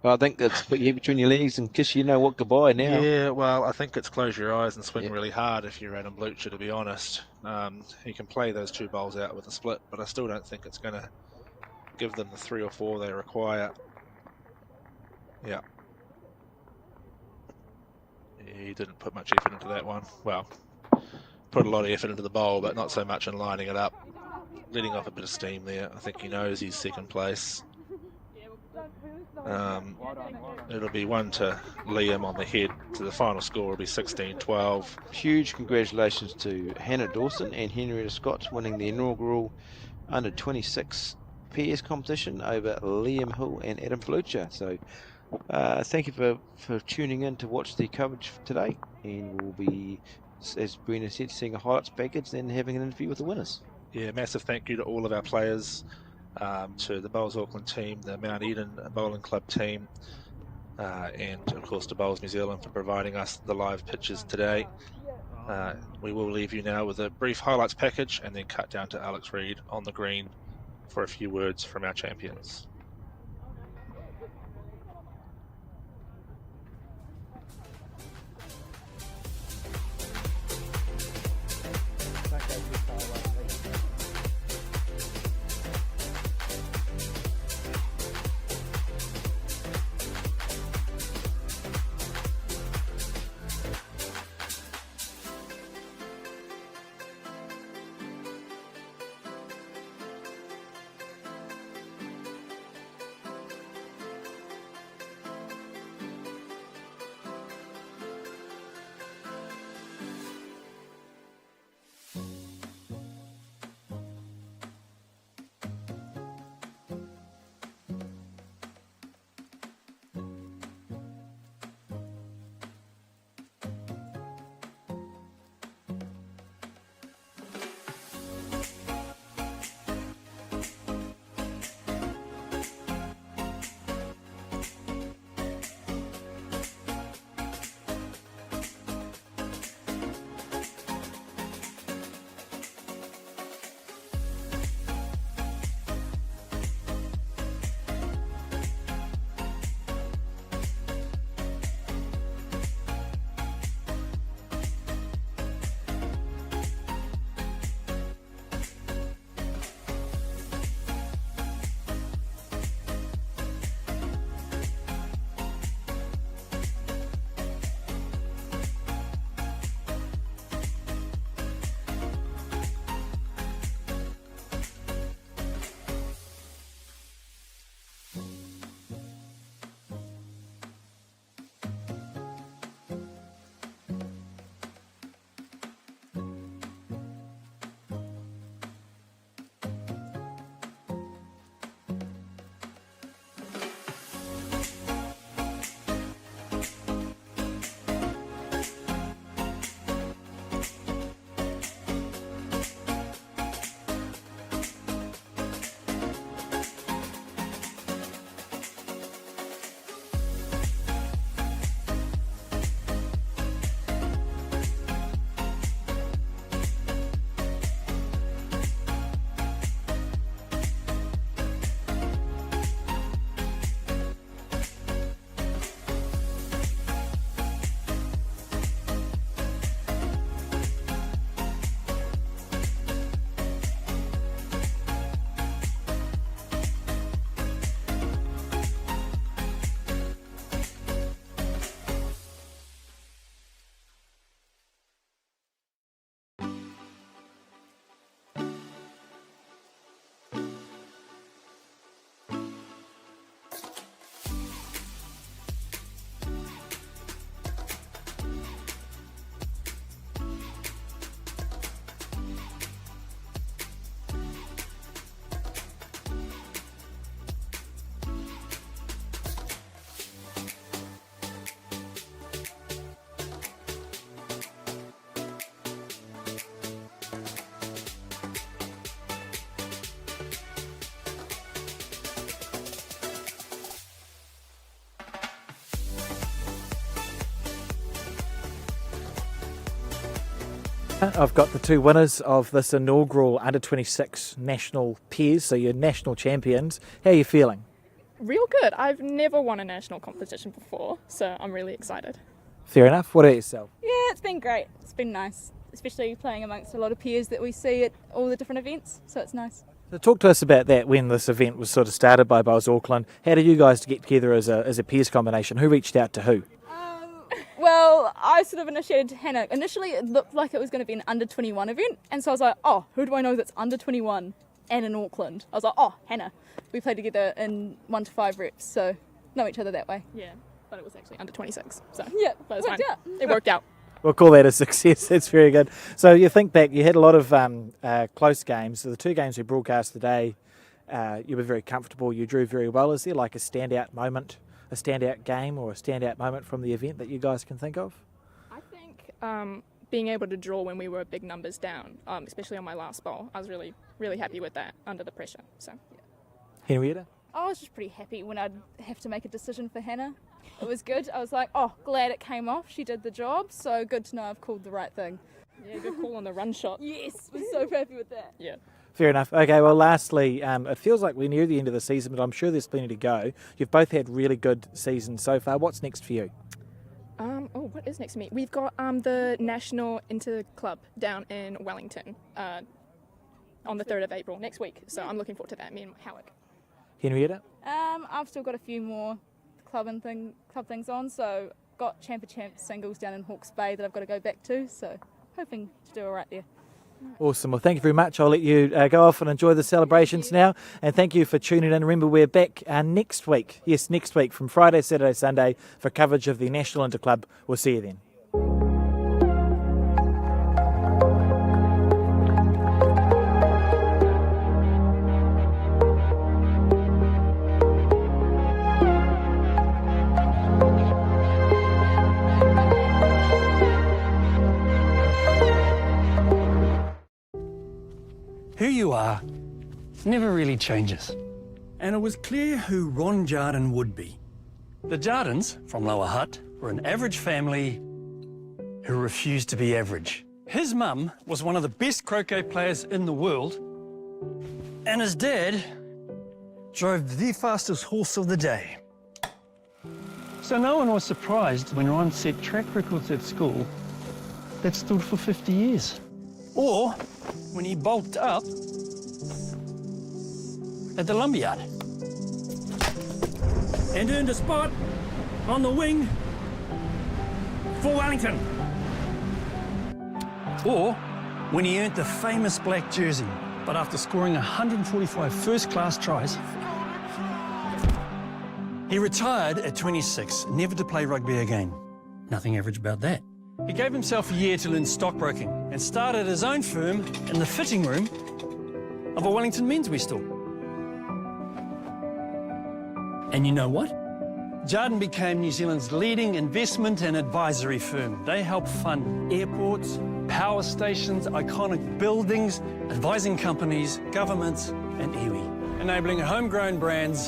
Well, I think that's put your head between your legs and kiss you know what goodbye now. Yeah, well, I think it's close your eyes and swing really hard if you're Adam Blucher, to be honest. He can play those 2 bowls out with a split, but I still don't think it's going to give them the 3 or 4 they require. Yeah. He didn't put much effort into that one. Well, put a lot of effort into the bowl, but not so much in lining it up. Letting off a bit of steam there. I think he knows he's second place. It'll be 1 to Liam on the head. So the final score will be 16-12. Huge congratulations to Hannah Dawson and Henrietta Scott winning the inaugural Under-26 Pairs competition over Liam Hill and Adam Blucher. So thank you for tuning in to watch the coverage today, and we'll be, as Brina said, seeing a highlights package, then having an interview with the winners. Yeah, massive thank you to all of our players, to the Bowls Auckland team, the Mount Eden Bowling Club team, and of course to Bowls New Zealand for providing us the live pitches today. We will leave you now with a brief highlights package and then cut down to Alex Reid on the green for a few words from our champions. I've got the two winners of this inaugural Under-26 national pairs, so you're national champions. How are you feeling? Real good. I've never won a national competition before, so I'm really excited. Fair enough. What about yourself? Yeah, it's been great. It's been nice, especially playing amongst a lot of peers that we see at all the different events, so it's nice. So talk to us about that when this event was sort of started by Bowls Auckland. How did you guys get together as a peers combination? Who reached out to who? Well, I sort of initiated Hannah. Initially, it looked like it was going to be an under-21 event, and so I was like, oh, who do I know that's under-21 and in Auckland? I was like, oh, Hannah. We played together in 1 to 5 reps, so know each other that way. Yeah, but it was actually under 26, so Yeah, but it's worked fine. out. It worked out. We'll call that a success. That's very good. So you think back, you had a lot of close games. So the two games we broadcast today, you were very comfortable. You drew very well. Is there like a standout moment, a standout game or a standout moment from the event that you guys can think of? I think being able to draw when we were big numbers down, especially on my last bowl, I was really, really happy with that under the pressure. So. Henrietta? I was just pretty happy when I'd have to make a decision for Hannah. It was good. I was like, oh, glad it came off. She did the job, so good to know I've called the right thing. Yeah, good call on the run shot. Yes, was so happy with that. Yeah. Fair enough. Okay, well, lastly, it feels like we're near the end of the season, but I'm sure there's plenty to go. You've both had really good seasons so far. What's next for you? What is next to me? We've got the National Inter Club down in Wellington on the 3rd of April, next week. So I'm looking forward to that, me and Howick. Henrietta? I've still got a few more club things on, so got Champ of Champs singles down in Hawke's Bay that I've got to go back to, so hoping to do all right there. Awesome. Well, thank you very much. I'll let you go off and enjoy the celebrations now. And thank you for tuning in. Remember, we're back next week. Yes, next week from Friday, Saturday, Sunday for coverage of the National Inter Club. We'll see you then. Who you are never really changes. And it was clear who Ron Jardine would be. The Jardines, from Lower Hutt, were an average family who refused to be average. His mum was one of the best croquet players in the world, and his dad drove the fastest horse of the day. So no one was surprised when Ron set track records at school that stood for 50 years. Or when he bulked up at the lumberyard and earned a spot on the wing for Wellington. Or when he earned the famous black jersey, but after scoring 145 first-class tries, he retired at 26, never to play rugby again. Nothing average about that. He gave himself a year to learn stockbroking and started his own firm in the fitting room of a Wellington menswear store. And you know what? Jardine became New Zealand's leading investment and advisory firm. They help fund airports, power stations, iconic buildings, advising companies, governments, and iwi, enabling homegrown brands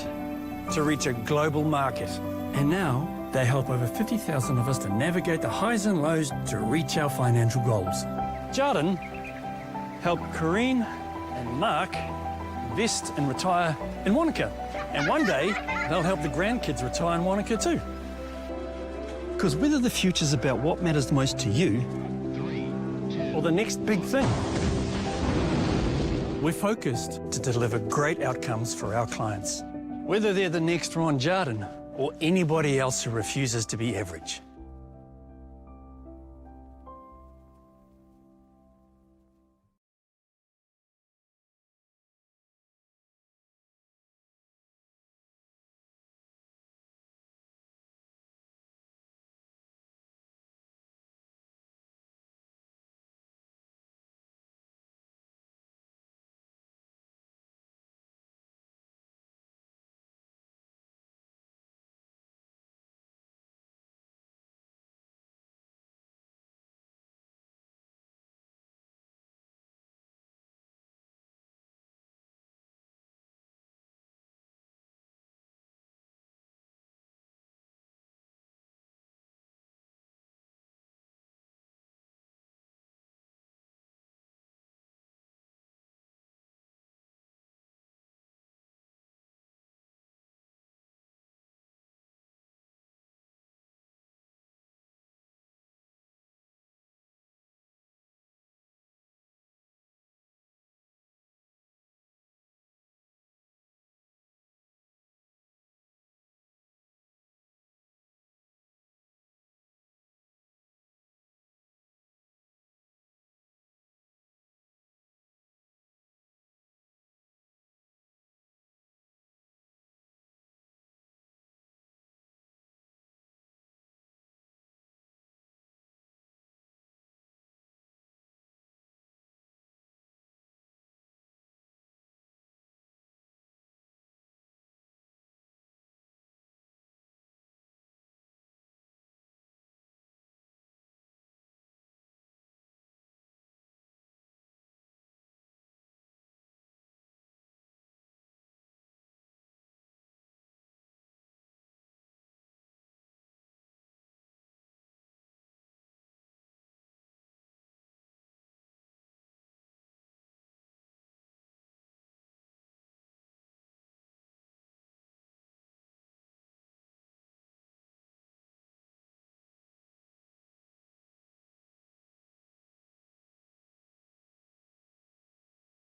to reach a global market. And now, they help over 50,000 of us to navigate the highs and lows to reach our financial goals. Jardine helped Corrine and Mark invest and retire in Wanaka. And one day, they'll help the grandkids retire in Wanaka too. Because whether the future's about what matters most to you, or the next big thing, we're focused to deliver great outcomes for our clients. Whether they're the next Ron Jardine or anybody else who refuses to be average.